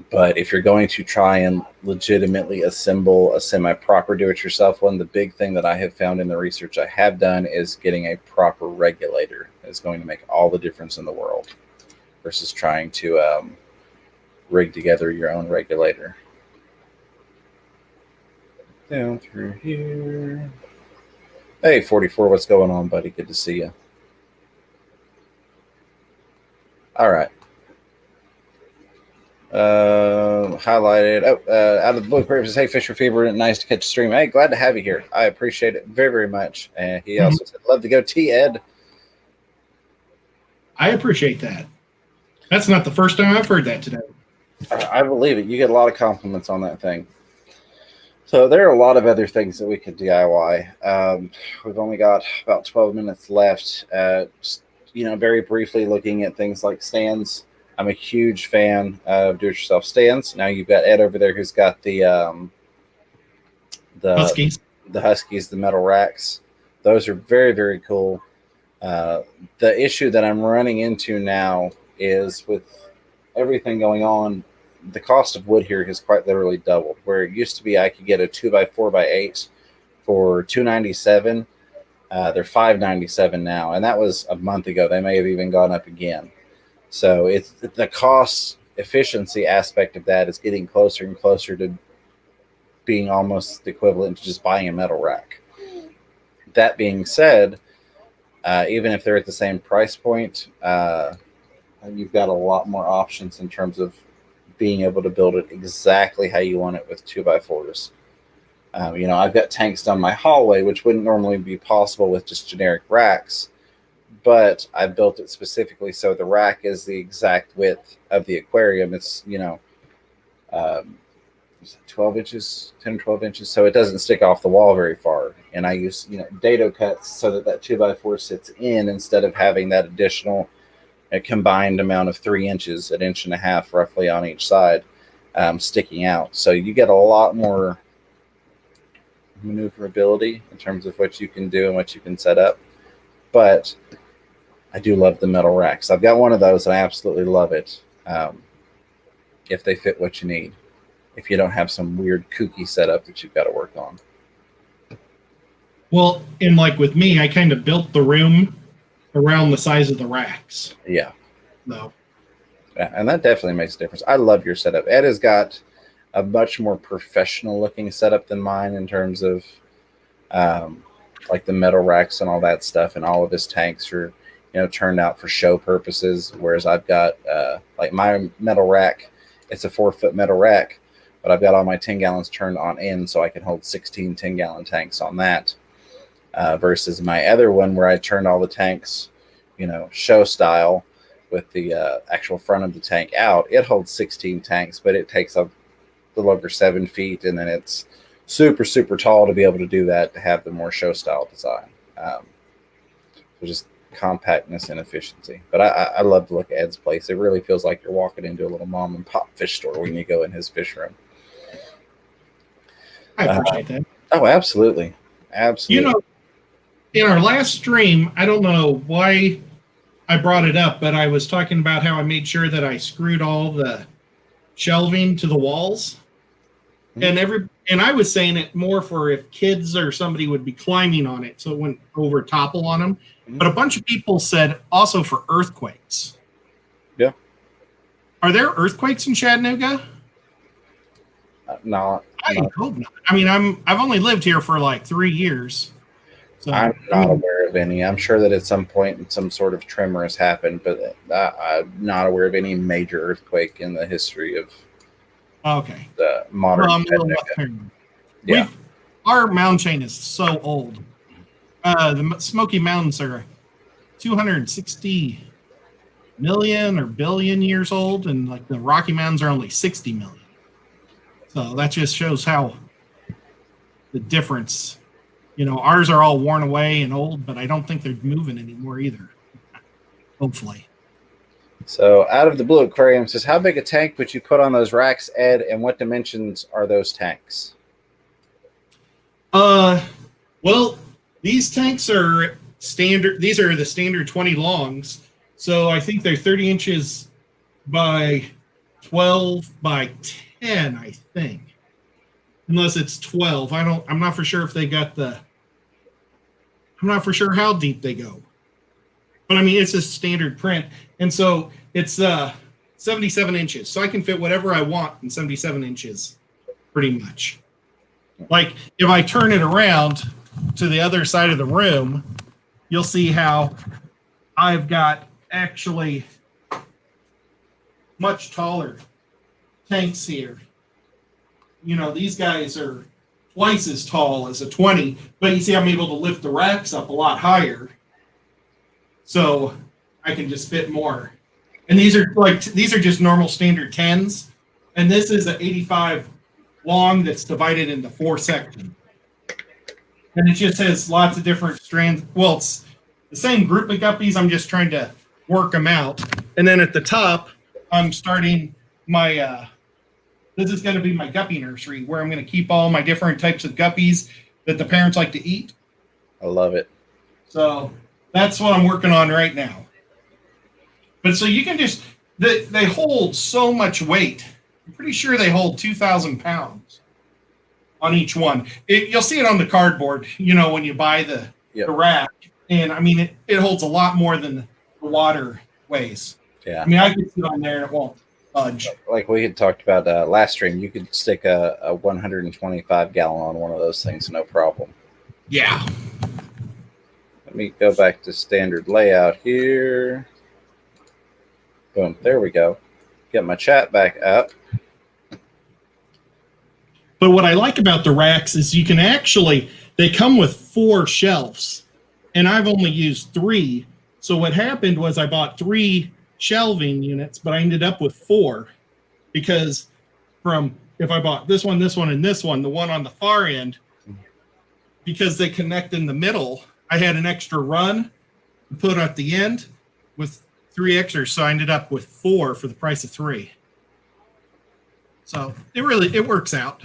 But if you're going to try and legitimately assemble a semi-proper do-it-yourself one, the big thing that I have found in the research I have done is getting a proper regulator. Is going to make all the difference in the world versus trying to rig together your own regulator. Down through here. Hey, 44, what's going on, buddy? Good to see you. All right. Highlighted. Out of the blue grapes says, hey, Fisher Fever, nice to catch a stream. Hey, glad to have you here. I appreciate it very, very much. And he also said, love to go tea, Ed. I appreciate that. That's not the first time I've heard that today. I believe it. You get a lot of compliments on that thing. So there are a lot of other things that we could DIY. We've only got about 12 minutes left. Just, very briefly looking at things like stands. I'm a huge fan of do-it-yourself stands. Now you've got Ed over there who's got the Huskies, the metal racks. Those are very, very cool. The issue that I'm running into now is, with everything going on, the cost of wood here has quite literally doubled. Where it used to be I could get a 2x4x8 for $297. They're $597 now, and that was a month ago. They may have even gone up again. So it's the cost efficiency aspect of that is getting closer and closer to being almost equivalent to just buying a metal rack. That being said, even if they're at the same price point, you've got a lot more options in terms of being able to build it exactly how you want it with 2x4s. I've got tanks down my hallway, which wouldn't normally be possible with just generic racks, but I built it specifically so the rack is the exact width of the aquarium. It's 12 inches, 10 or 12 inches, so it doesn't stick off the wall very far. And I use dado cuts so that 2x4 sits in, instead of having that additional combined amount of 3 inches, an inch and a half roughly on each side, sticking out. So you get a lot more maneuverability in terms of what you can do and what you can set up. But I do love the metal racks. I've got one of those and I absolutely love it, if they fit what you need, if you don't have some weird kooky setup that you've got to work on. Well, and like with me, I kind of built the room around the size of the racks. Yeah. No. Yeah, and that definitely makes a difference. I love your setup. Ed has got a much more professional looking setup than mine in terms of um, like the metal racks and all that stuff, and all of his tanks are turned out for show purposes. Whereas I've got like my metal rack, it's a 4-foot metal rack, but I've got all my 10 gallons turned on in so I can hold 16 10-gallon tanks on that. Versus my other one where I turned all the tanks, show style with the actual front of the tank out. It holds 16 tanks, but it takes up a little over 7 feet, and then it's super, super tall to be able to do that, to have the more show style design. So just compactness and efficiency. But I love to look at Ed's place. It really feels like you're walking into a little mom and pop fish store when you go in his fish room. I appreciate that. Oh, absolutely. Absolutely. In our last stream, I don't know why I brought it up, but I was talking about how I made sure that I screwed all the shelving to the walls. Mm-hmm. And I was saying it more for if kids or somebody would be climbing on it, so it wouldn't over topple on them. Mm-hmm. But a bunch of people said also for earthquakes. Yeah. Are there earthquakes in Chattanooga? No. I hope not. I mean, I've only lived here for like 3 years. So, I'm not aware of any. I'm sure that at some point some sort of tremor has happened, but I'm not aware of any major earthquake in the history of the modern Yeah. Our mountain chain is so old. The Smoky Mountains are 260 million or billion years old, and like the Rocky Mountains are only 60 million. So that just shows how the difference. Ours are all worn away and old, but I don't think they're moving anymore either. Hopefully. So out of the blue, Aquarium says, how big a tank would you put on those racks, Ed, and what dimensions are those tanks? Well, these tanks are standard. These are the standard 20 longs. So I think they're 30 inches by 12 by 10, I think. Unless it's 12. I'm not for sure if they got I'm not for sure how deep they go. But I mean, it's a standard print. And so it's 77 inches. So I can fit whatever I want in 77 inches, pretty much. Like if I turn it around to the other side of the room, you'll see how I've got actually much taller tanks here. These guys are twice as tall as a 20, but you see I'm able to lift the racks up a lot higher. So I can just fit more. And these are just normal standard 10s. And this is an 85 long that's divided into 4 sections. And it just has lots of different strands. Well, it's the same group of guppies. I'm just trying to work them out. And then at the top, I'm starting my, this is going to be my guppy nursery where I'm going to keep all my different types of guppies that the parents like to eat. I love it. So that's what I'm working on right now. But so you can just, they hold so much weight. I'm pretty sure they hold 2,000 pounds on each one. You'll see it on the cardboard, when you buy the rack. And I mean, it holds a lot more than the water weighs. Yeah. I mean, I can sit on there and it won't budge. Like we had talked about last stream, you could stick a 125 gallon on one of those things, no problem. Yeah. Let me go back to standard layout here. Boom. There we go. Get my chat back up. But what I like about the racks is you can they come with 4 shelves, and I've only used 3. So what happened was I bought 3 shelving units, but I ended up with 4 because if I bought this one, and this one, the one on the far end, because they connect in the middle, I had an extra run to put at the end with 3 extras, so I ended up with 4 for the price of 3. So it works out.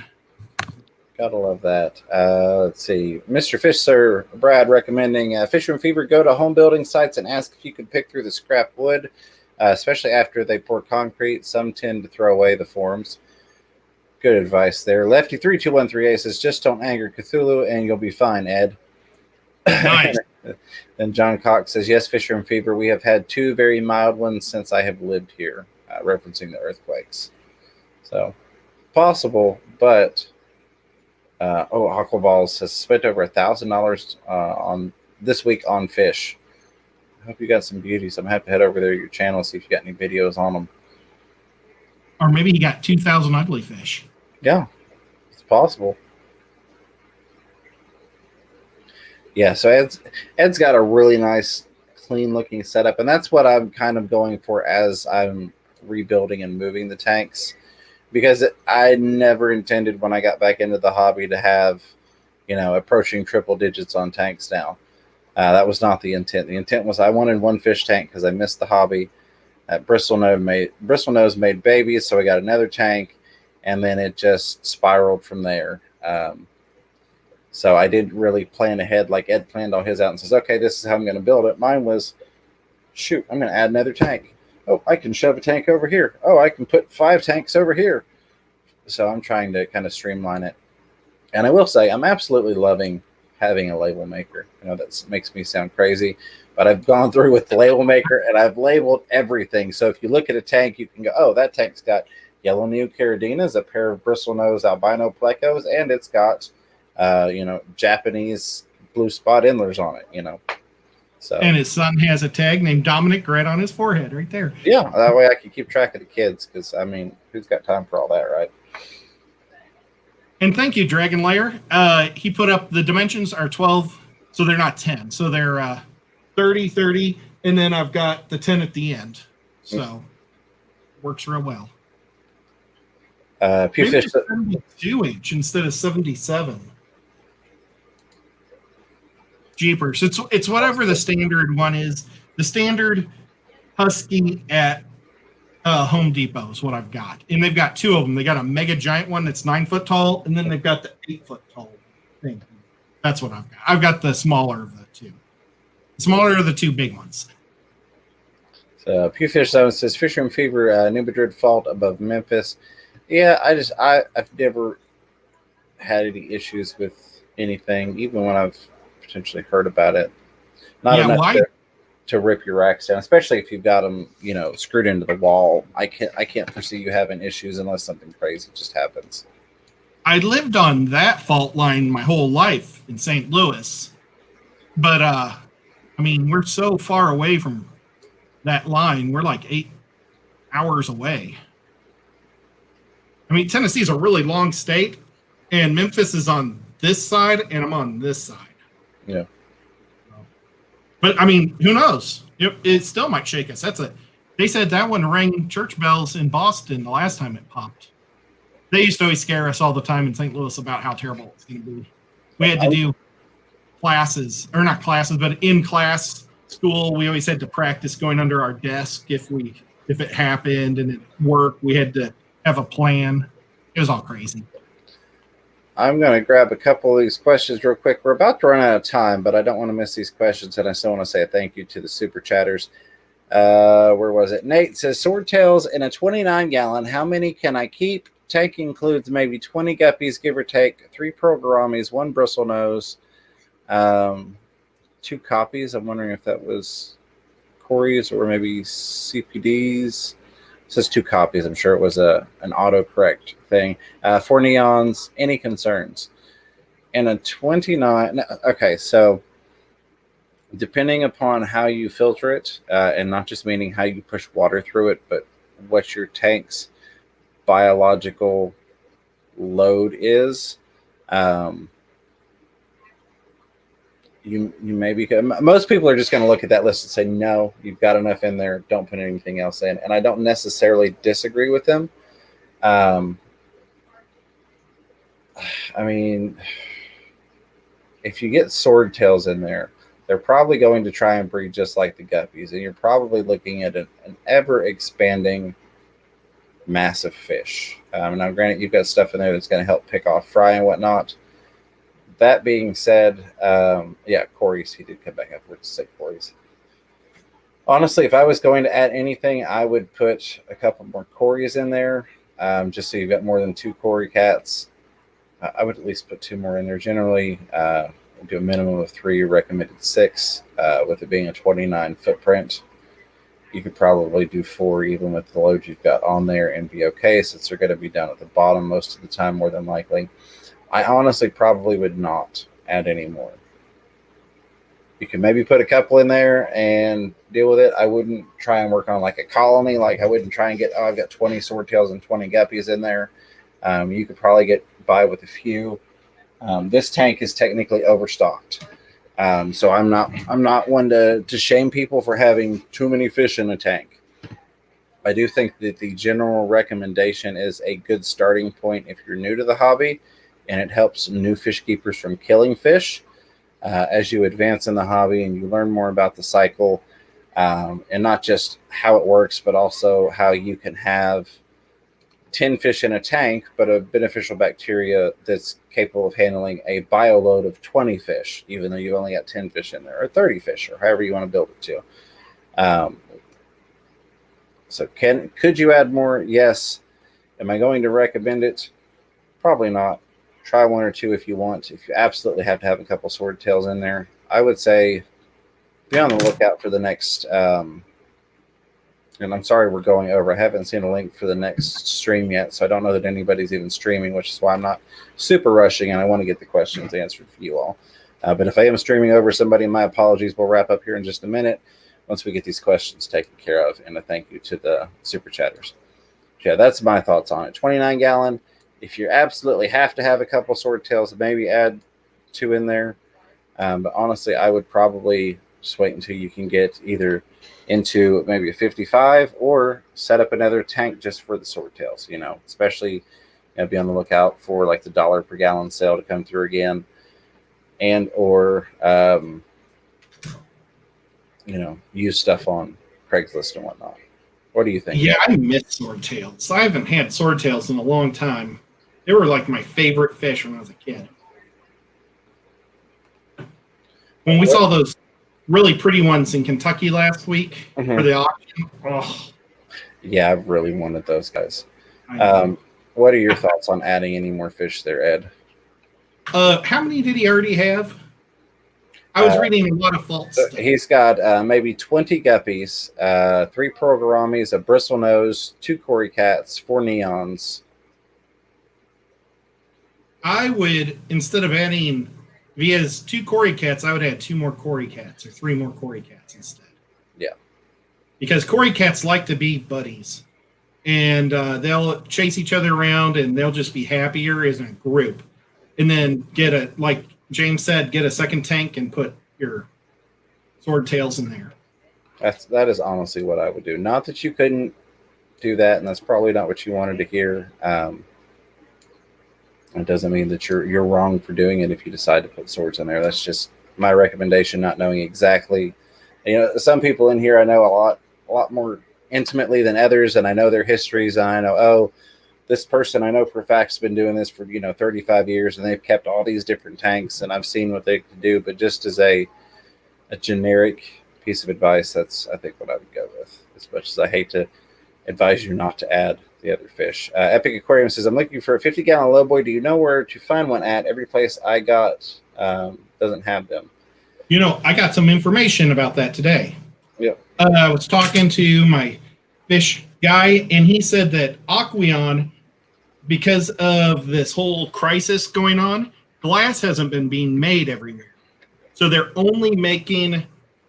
Gotta love that. Let's see. Mr. Fish Sir Brad recommending Fisherman Fever, go to home building sites and ask if you can pick through the scrap wood, especially after they pour concrete. Some tend to throw away the forms. Good advice there. Lefty32138 says, just don't anger Cthulhu and you'll be fine, Ed. Nice. Then John Cox says, yes, Fisherman Fever. We have had 2 very mild ones since I have lived here. referencing the earthquakes. So possible, but Aquaballs has spent over $1,000 on this week on fish. I hope you got some beauties. I'm gonna have to head over there to your channel, see if you got any videos on them. Or maybe he got 2,000 ugly fish. Yeah, it's possible. Yeah, so Ed's got a really nice, clean looking setup, and that's what I'm kind of going for as I'm rebuilding and moving the tanks, because I never intended when I got back into the hobby to have, approaching triple digits on tanks now. That was not the intent. The intent was I wanted one fish tank because I missed the hobby. Bristle nose made babies, so I got another tank, and then it just spiraled from there. So I didn't really plan ahead like Ed planned all his out and says, okay, this is how I'm going to build it. Mine was, shoot, I'm going to add another tank. Oh, I can shove a tank over here. Oh, I can put 5 tanks over here. So I'm trying to kind of streamline it. And I will say I'm absolutely loving having a label maker. That makes me sound crazy, but I've gone through with the label maker and I've labeled everything. So if you look at a tank, you can go, oh, that tank's got yellow neocaridina's, a pair of bristlenose albino plecos, and it's got Japanese blue spot endlers on it, So, and his son has a tag named Dominic right on his forehead right there. Yeah, that way I can keep track of the kids, because, who's got time for all that, right? And thank you, Dragon Layer. He put up the dimensions are 12, so they're not 10. So they're 30, 30, and then I've got the 10 at the end. So works real well. Pewfish 72-inch instead of 77. Jeepers. It's whatever the standard one is. The standard Husky at Home Depot is what I've got. And they've got 2 of them. They got a mega giant one that's 9 foot tall, and then they've got the 8 foot tall thing. That's what I've got. I've got the smaller of the 2. The smaller of the 2 big ones. So Pewfish Zone says Fisherman Fever, New Madrid fault above Memphis. Yeah, I've never had any issues with anything, even when I've potentially heard about it. Not enough to rip your racks down, especially if you've got them, screwed into the wall. I can't foresee you having issues unless something crazy just happens. I lived on that fault line my whole life in St. Louis, but we're so far away from that line. We're like 8 hours away. Tennessee is a really long state, and Memphis is on this side, and I'm on this side. Yeah. But who knows? It still might shake us. They said that one rang church bells in Boston the last time it popped. They used to always scare us all the time in St. Louis about how terrible it's going to be. We had to do classes, or not classes, but in class school. We always had to practice going under our desk if it happened and it worked. We had to have a plan. It was all crazy. I'm going to grab a couple of these questions real quick. We're about to run out of time, but I don't want to miss these questions, and I still want to say a thank you to the super chatters. Where was it? Nate says, swordtails in a 29-gallon. How many can I keep? Tank includes maybe 20 guppies, give or take, 3 pearl gouramis, 1 bristlenose, 2 copies. I'm wondering if that was Corey's or maybe CPD's. It says 2 copies. I'm sure it was an autocorrect thing. 4 neons. Any concerns? And a 29. Okay, so depending upon how you filter it, and not just meaning how you push water through it, but what your tank's biological load is, you maybe most people are just going to look at that list and say, no, you've got enough in there, don't put anything else in. And I don't necessarily disagree with them. If you get swordtails in there, they're probably going to try and breed just like the guppies, and you're probably looking at an ever expanding massive fish. Now granted, you've got stuff in there that's going to help pick off fry and whatnot. That being said, Corey's, he did come back afterwards to say Corey's. Honestly, if I was going to add anything, I would put a couple more Corey's in there, just so you've got more than 2 Corey cats. I would at least put 2 more in there. Generally, do a minimum of 3, recommended 6, with it being a 29 footprint. you could probably do 4 even with the load you've got on there and be okay, since they're going to be down at the bottom most of the time, more than likely. I honestly probably would not add any more. You can maybe put a couple in there and deal with it. I wouldn't try and work on like a colony. Like I wouldn't try and get, I've got 20 swordtails and 20 guppies in there. You could probably get by with a few. This tank is technically overstocked. So I'm not one to shame people for having too many fish in a tank. I do think that the general recommendation is a good starting point if you're new to the hobby, and it helps new fish keepers from killing fish. As you advance in the hobby and you learn more about the cycle, and not just how it works, but also how you can have 10 fish in a tank, but a beneficial bacteria that's capable of handling a bio load of 20 fish, even though you've only got 10 fish in there, or 30 fish, or however you want to build it to. So could you add more? Yes. Am I going to recommend it? Probably not. Try 1 or 2 if you want. If you absolutely have to have a couple swordtails in there, I would say be on the lookout for the next, and I'm sorry we're going over. I haven't seen a link for the next stream yet, so I don't know that anybody's even streaming, which is why I'm not super rushing, and I want to get the questions answered for you all. But if I am streaming over somebody, my apologies. We'll wrap up here in just a minute once we get these questions taken care of, and a thank you to the super chatters. Yeah, that's my thoughts on it. 29 gallon. If you absolutely have to have a couple swordtails, maybe add 2 in there. But honestly, I would probably just wait until you can get either into maybe a 55 or set up another tank just for the swordtails, especially be on the lookout for like the $1 per gallon sale to come through again, and or use stuff on Craigslist and whatnot. What do you think? Yeah, I miss swordtails. I haven't had swordtails in a long time. They were like my favorite fish when I was a kid. When we saw those really pretty ones in Kentucky last week for the auction, yeah, I really wanted those guys. What are your thoughts on adding any more fish there, Ed? How many did he already have? I was reading a lot of false stuff. He's got maybe 20 guppies, 3 pearl gouramis, a bristlenose, 2 cory cats, 4 neons. I would, instead of adding, if he has 2 cory cats, I would add 2 more cory cats or 3 more cory cats instead. Yeah. Because cory cats like to be buddies, and they'll chase each other around, and they'll just be happier as a group. And then like James said, get a second tank and put your swordtails in there. That is honestly what I would do. Not that you couldn't do that, and that's probably not what you wanted to hear. It doesn't mean that you're wrong for doing it if you decide to put swords in there. That's just my recommendation, not knowing exactly. Some people in here I know a lot more intimately than others, and I know their histories. And I know, this person I know for a fact has been doing this for 35 years, and they've kept all these different tanks, and I've seen what they can do. But just as a generic piece of advice, that's I think what I would go with. As much as I hate to advise you not to add the other fish. Epic Aquarium says, I'm looking for a 50-gallon lowboy. Do you know where to find one at? Every place I got doesn't have them. I got some information about that today. Yep. I was talking to my fish guy, and he said that Aquarium, because of this whole crisis going on, glass hasn't been being made everywhere. So they're only making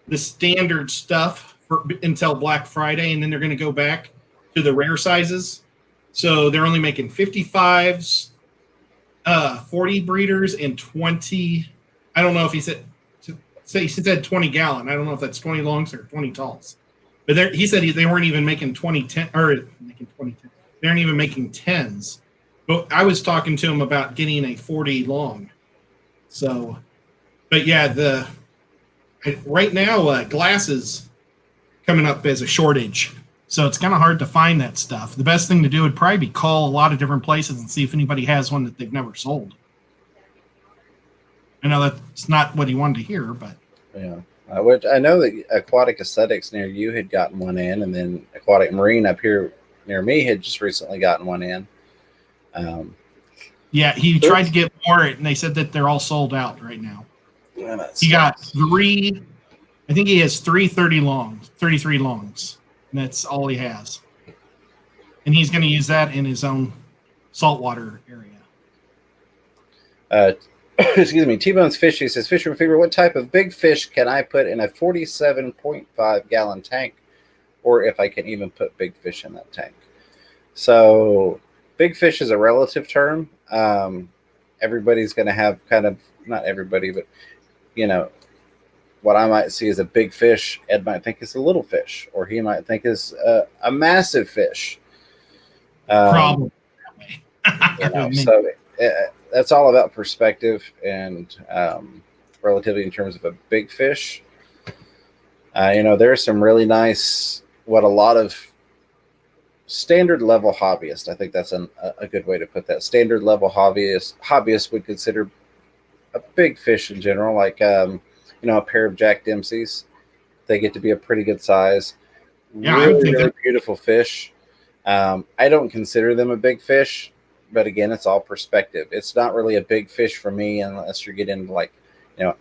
the standard stuff until Black Friday, and then they're going to go back to the rare sizes. So they're only making 55s, 40 breeders, and 20. I don't know if he said 20 gallon. I don't know if that's 20 longs or 20 talls. But he said they weren't even making 2010 or making 2010. They aren't even making 10s. But I was talking to him about getting a 40 long. So, but yeah, right now glass is coming up as a shortage. So it's kind of hard to find that stuff. The best thing to do would probably be call a lot of different places and see if anybody has one that they've never sold. I know that's not what he wanted to hear, but yeah. I know that Aquatic Aesthetics near you had gotten one in, and then Aquatic Marine up here near me had just recently gotten one in. Yeah, he tried to get more, and they said that they're all sold out right now. Yeah, he got 3. I think he has 33 longs. and that's all he has. And he's going to use that in his own saltwater area. Excuse me. T-Bone's Fishy says, Fisherman Fever, what type of big fish can I put in a 47.5 gallon tank? Or if I can even put big fish in that tank. So big fish is a relative term. Everybody's going to have kind of, not everybody, but, you know, what I might see as a big fish, Ed might think is a little fish, or he might think is a massive fish. Probably that way. So that's all about perspective and relativity in terms of a big fish. There are some really nice, what a lot of standard level hobbyists, I think that's a good way to put that. Standard level hobbyists would consider a big fish in general, like a pair of Jack Dempsey's. They get to be a pretty good size. Yeah, really beautiful fish. I don't consider them a big fish, but again, it's all perspective. It's not really a big fish for me unless you get into like,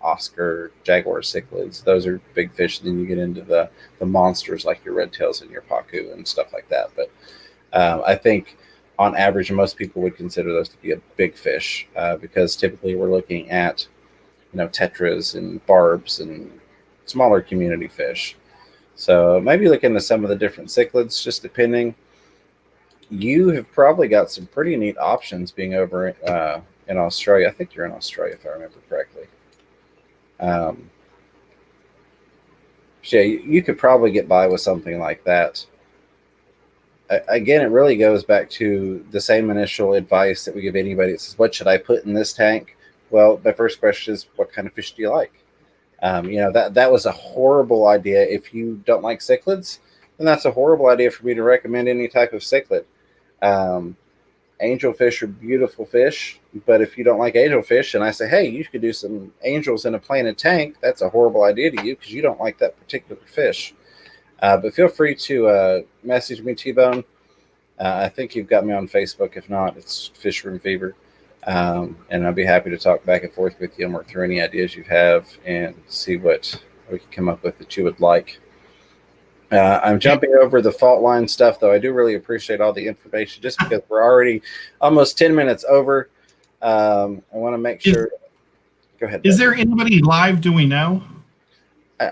Oscar, jaguar cichlids. Those are big fish. Then you get into the monsters like your red tails and your pacu and stuff like that. But I think on average, most people would consider those to be a big fish because typically we're looking at, tetras and barbs and smaller community fish. So maybe look into some of the different cichlids, just depending. You have probably got some pretty neat options being over in Australia. I think you're in Australia, if I remember correctly. So yeah, you could probably get by with something like that. Again, it really goes back to the same initial advice that we give anybody that says, what should I put in this tank? Well, the first question is, what kind of fish do you like? That was a horrible idea. If you don't like cichlids, then that's a horrible idea for me to recommend any type of cichlid. Angelfish are beautiful fish, but if you don't like angelfish and I say, hey, you could do some angels in a planted tank, that's a horrible idea to you because you don't like that particular fish. But feel free to message me, T-Bone. I think you've got me on Facebook. If not, it's Fisherman Fever. And I'll be happy to talk back and forth with you and work through any ideas you have and see what we can come up with that you would like. I'm jumping over the fault line stuff, though. I do really appreciate all the information just because we're already almost 10 minutes over. I want to make sure. Go ahead. Is there anybody live? Do we know?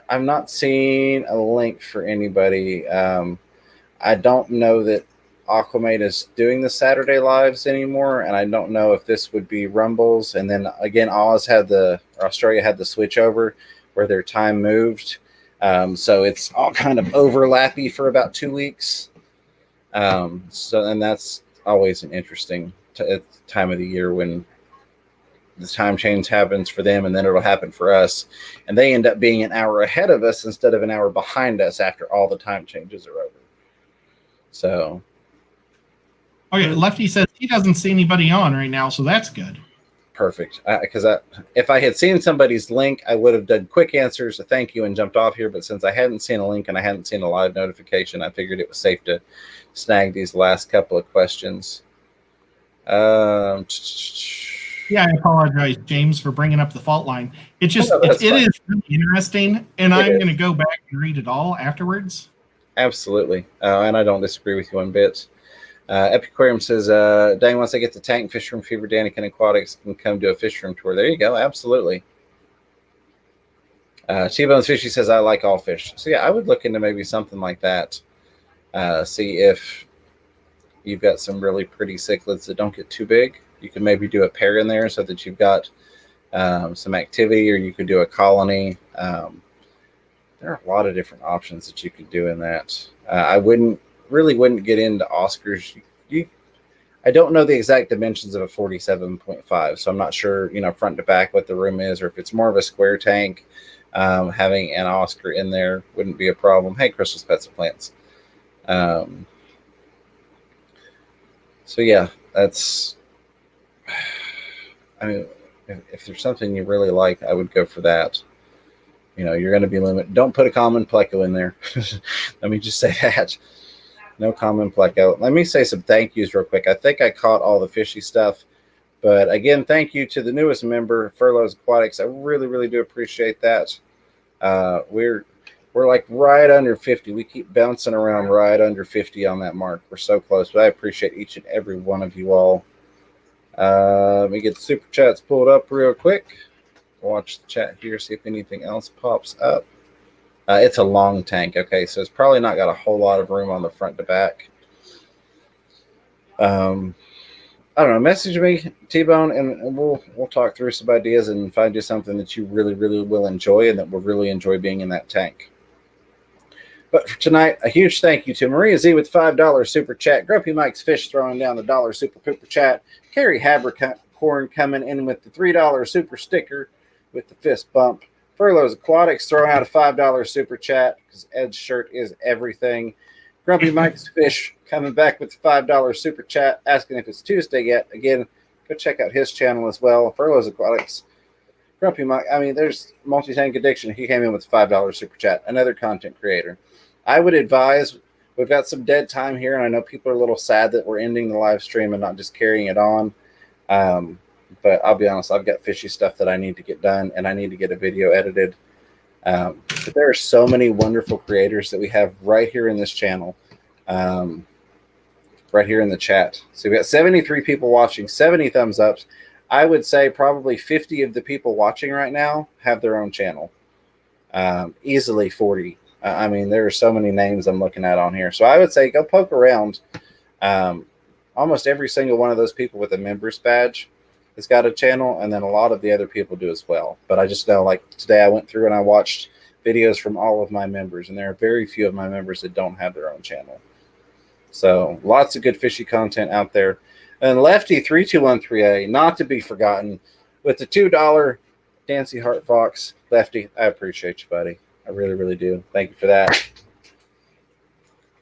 I'm not seeing a link for anybody. I don't know that Aquamate is doing the Saturday lives anymore, and I don't know if this would be Rumbles. And then again, Australia had the switch over where their time moved. So it's all kind of overlappy for about 2 weeks. And that's always an interesting time of the year when the time change happens for them, and then it'll happen for us. And they end up being an hour ahead of us instead of an hour behind us after all the time changes are over. So. Okay, Lefty says he doesn't see anybody on right now, so that's good. Perfect. Because if I had seen somebody's link, I would have done quick answers, a thank you, and jumped off here. But since I hadn't seen a link and I hadn't seen a live notification, I figured it was safe to snag these last couple of questions. Yeah, I apologize, James, for bringing up the fault line. It's just it is really interesting, and I'm going to go back and read it all afterwards. Absolutely, and I don't disagree with you one bit. Epicurium says, dang, once I get the tank, Fisherman Fever, Danican Aquatics can come do a fish room tour. There you go. Absolutely. T-Bone's Fishy says, I like all fish. So yeah, I would look into maybe something like that. See if you've got some really pretty cichlids that don't get too big. You can maybe do a pair in there so that you've got some activity, or you could do a colony. There are a lot of different options that you could do in that. I wouldn't get into Oscars. I don't know the exact dimensions of a 47.5, so I'm not sure, front to back what the room is, or if it's more of a square tank. Having an Oscar in there wouldn't be a problem. Hey, Crystal's Pets and Plants. So yeah, that's. I mean, if there's something you really like, I would go for that. You're going to be limited. Don't put a common pleco in there. Let me just say that. No common pleco. Let me say some thank yous real quick. I think I caught all the fishy stuff. But again, thank you to the newest member, Furloughs Aquatics. I really, really do appreciate that. We're We're like right under 50. We keep bouncing around right under 50 on that mark. We're so close, but I appreciate each and every one of you all. Let me get the super chats pulled up real quick. Watch the chat here, see if anything else pops up. It's a long tank. Okay, so it's probably not got a whole lot of room on the front to back. I don't know. Message me, T-Bone, and we'll talk through some ideas and find you something that you really, really will enjoy and that will really enjoy being in that tank. But for tonight, a huge thank you to Maria Z with $5 super chat, Grumpy Mike's Fish throwing down the $1 super pooper chat, Carrie Habercorn coming in with the $3 super sticker with the fist bump, Furloughs Aquatics throwing out a $5 super chat because Ed's shirt is everything. Grumpy Mike's Fish coming back with the $5 super chat, asking if it's Tuesday yet. Again, go check out his channel as well. Furloughs Aquatics. Grumpy Mike, I mean, there's Multi-Tank Addiction. He came in with a $5 super chat, another content creator. I would advise, we've got some dead time here, and I know people are a little sad that we're ending the live stream and not just carrying it on. But I'll be honest, I've got fishy stuff that I need to get done, and I need to get a video edited. But there are so many wonderful creators that we have right here in this channel, right here in the chat. So we've got 73 people watching, 70 thumbs ups. I would say probably 50 of the people watching right now have their own channel. Easily 40. I mean, there are so many names I'm looking at on here. So I would say go poke around. Almost every single one of those people with a members badge has got a channel, and then a lot of the other people do as well. But I just know, like today I went through and I watched videos from all of my members, and there are very few of my members that don't have their own channel. So lots of good fishy content out there. And Lefty3213A, not to be forgotten, with the $2 Dancy Heart Fox. Lefty, I appreciate you, buddy. I really, really do. Thank you for that.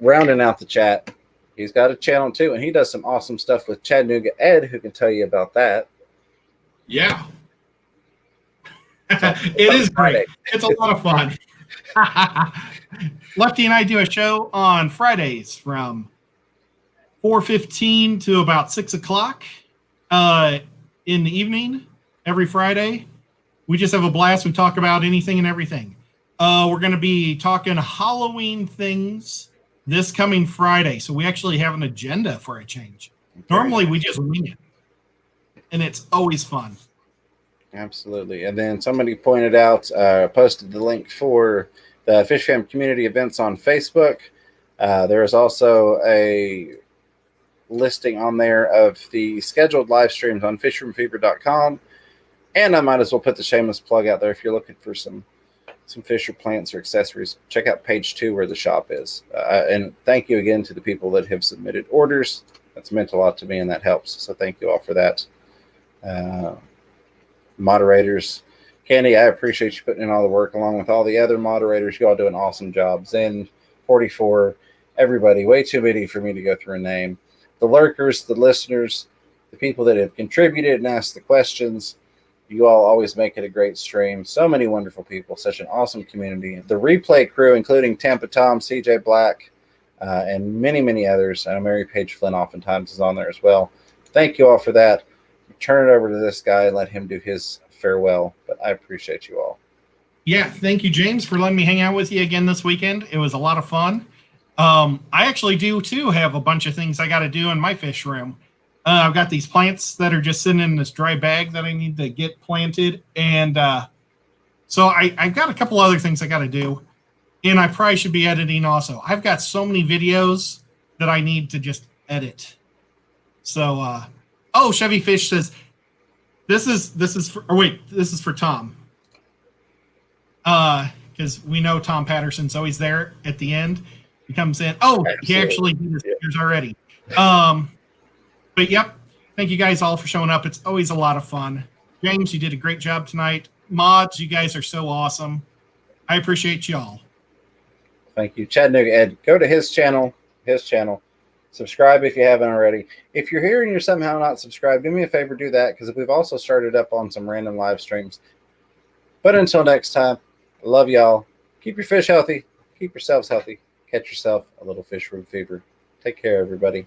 Rounding out the chat, he's got a channel too, and he does some awesome stuff with Chattanooga Ed, who can tell you about that. Yeah. It is great. It's a lot of fun. Lefty and I do a show on Fridays from 4:15 to about 6 o'clock in the evening every Friday. We just have a blast. We talk about anything and everything. We're going to be talking Halloween things this coming Friday. So we actually have an agenda for a change. Normally we just wing it, and it's always fun. Absolutely. And then somebody pointed out, posted the link for the Fish Fam community events on Facebook. There is also a listing on there of the scheduled live streams on fishroomfever.com. And I might as well put the shameless plug out there. If you're looking for some Fisher plants or accessories, check out page 2 where the shop is. And thank you again to the people that have submitted orders. That's meant a lot to me, and that helps. So thank you all for that. Moderators, Candy, I appreciate you putting in all the work along with all the other moderators. You all do an awesome job. Zen 44, everybody, way too many for me to go through a name. The lurkers, the listeners, the people that have contributed and asked the questions. You all always make it a great stream. So many wonderful people, such an awesome community. The replay crew, including Tampa Tom, CJ Black, and many, many others. And Mary Page Flynn oftentimes is on there as well. Thank you all for that. Turn it over to this guy and let him do his farewell. But I appreciate you all. Yeah, thank you, James, for letting me hang out with you again this weekend. It was a lot of fun. I actually do, too, have a bunch of things I got to do in my fish room. I've got these plants that are just sitting in this dry bag that I need to get planted. And so I've got a couple other things I got to do. And I probably should be editing also. I've got so many videos that I need to just edit. So, Chevy Fish says, this is for Tom. Because we know Tom Patterson's always there at the end. He comes in. Oh, absolutely. He actually did his pictures already. But yep, thank you guys all for showing up. It's always a lot of fun. James, you did a great job tonight. Mods, you guys are so awesome. I appreciate y'all. Thank you. Chattanooga Ed, go to his channel. Subscribe if you haven't already. If you're here and you're somehow not subscribed, do me a favor, do that, because we've also started up on some random live streams. But until next time, I love y'all. Keep your fish healthy. Keep yourselves healthy. Catch yourself a little fish room fever. Take care, everybody.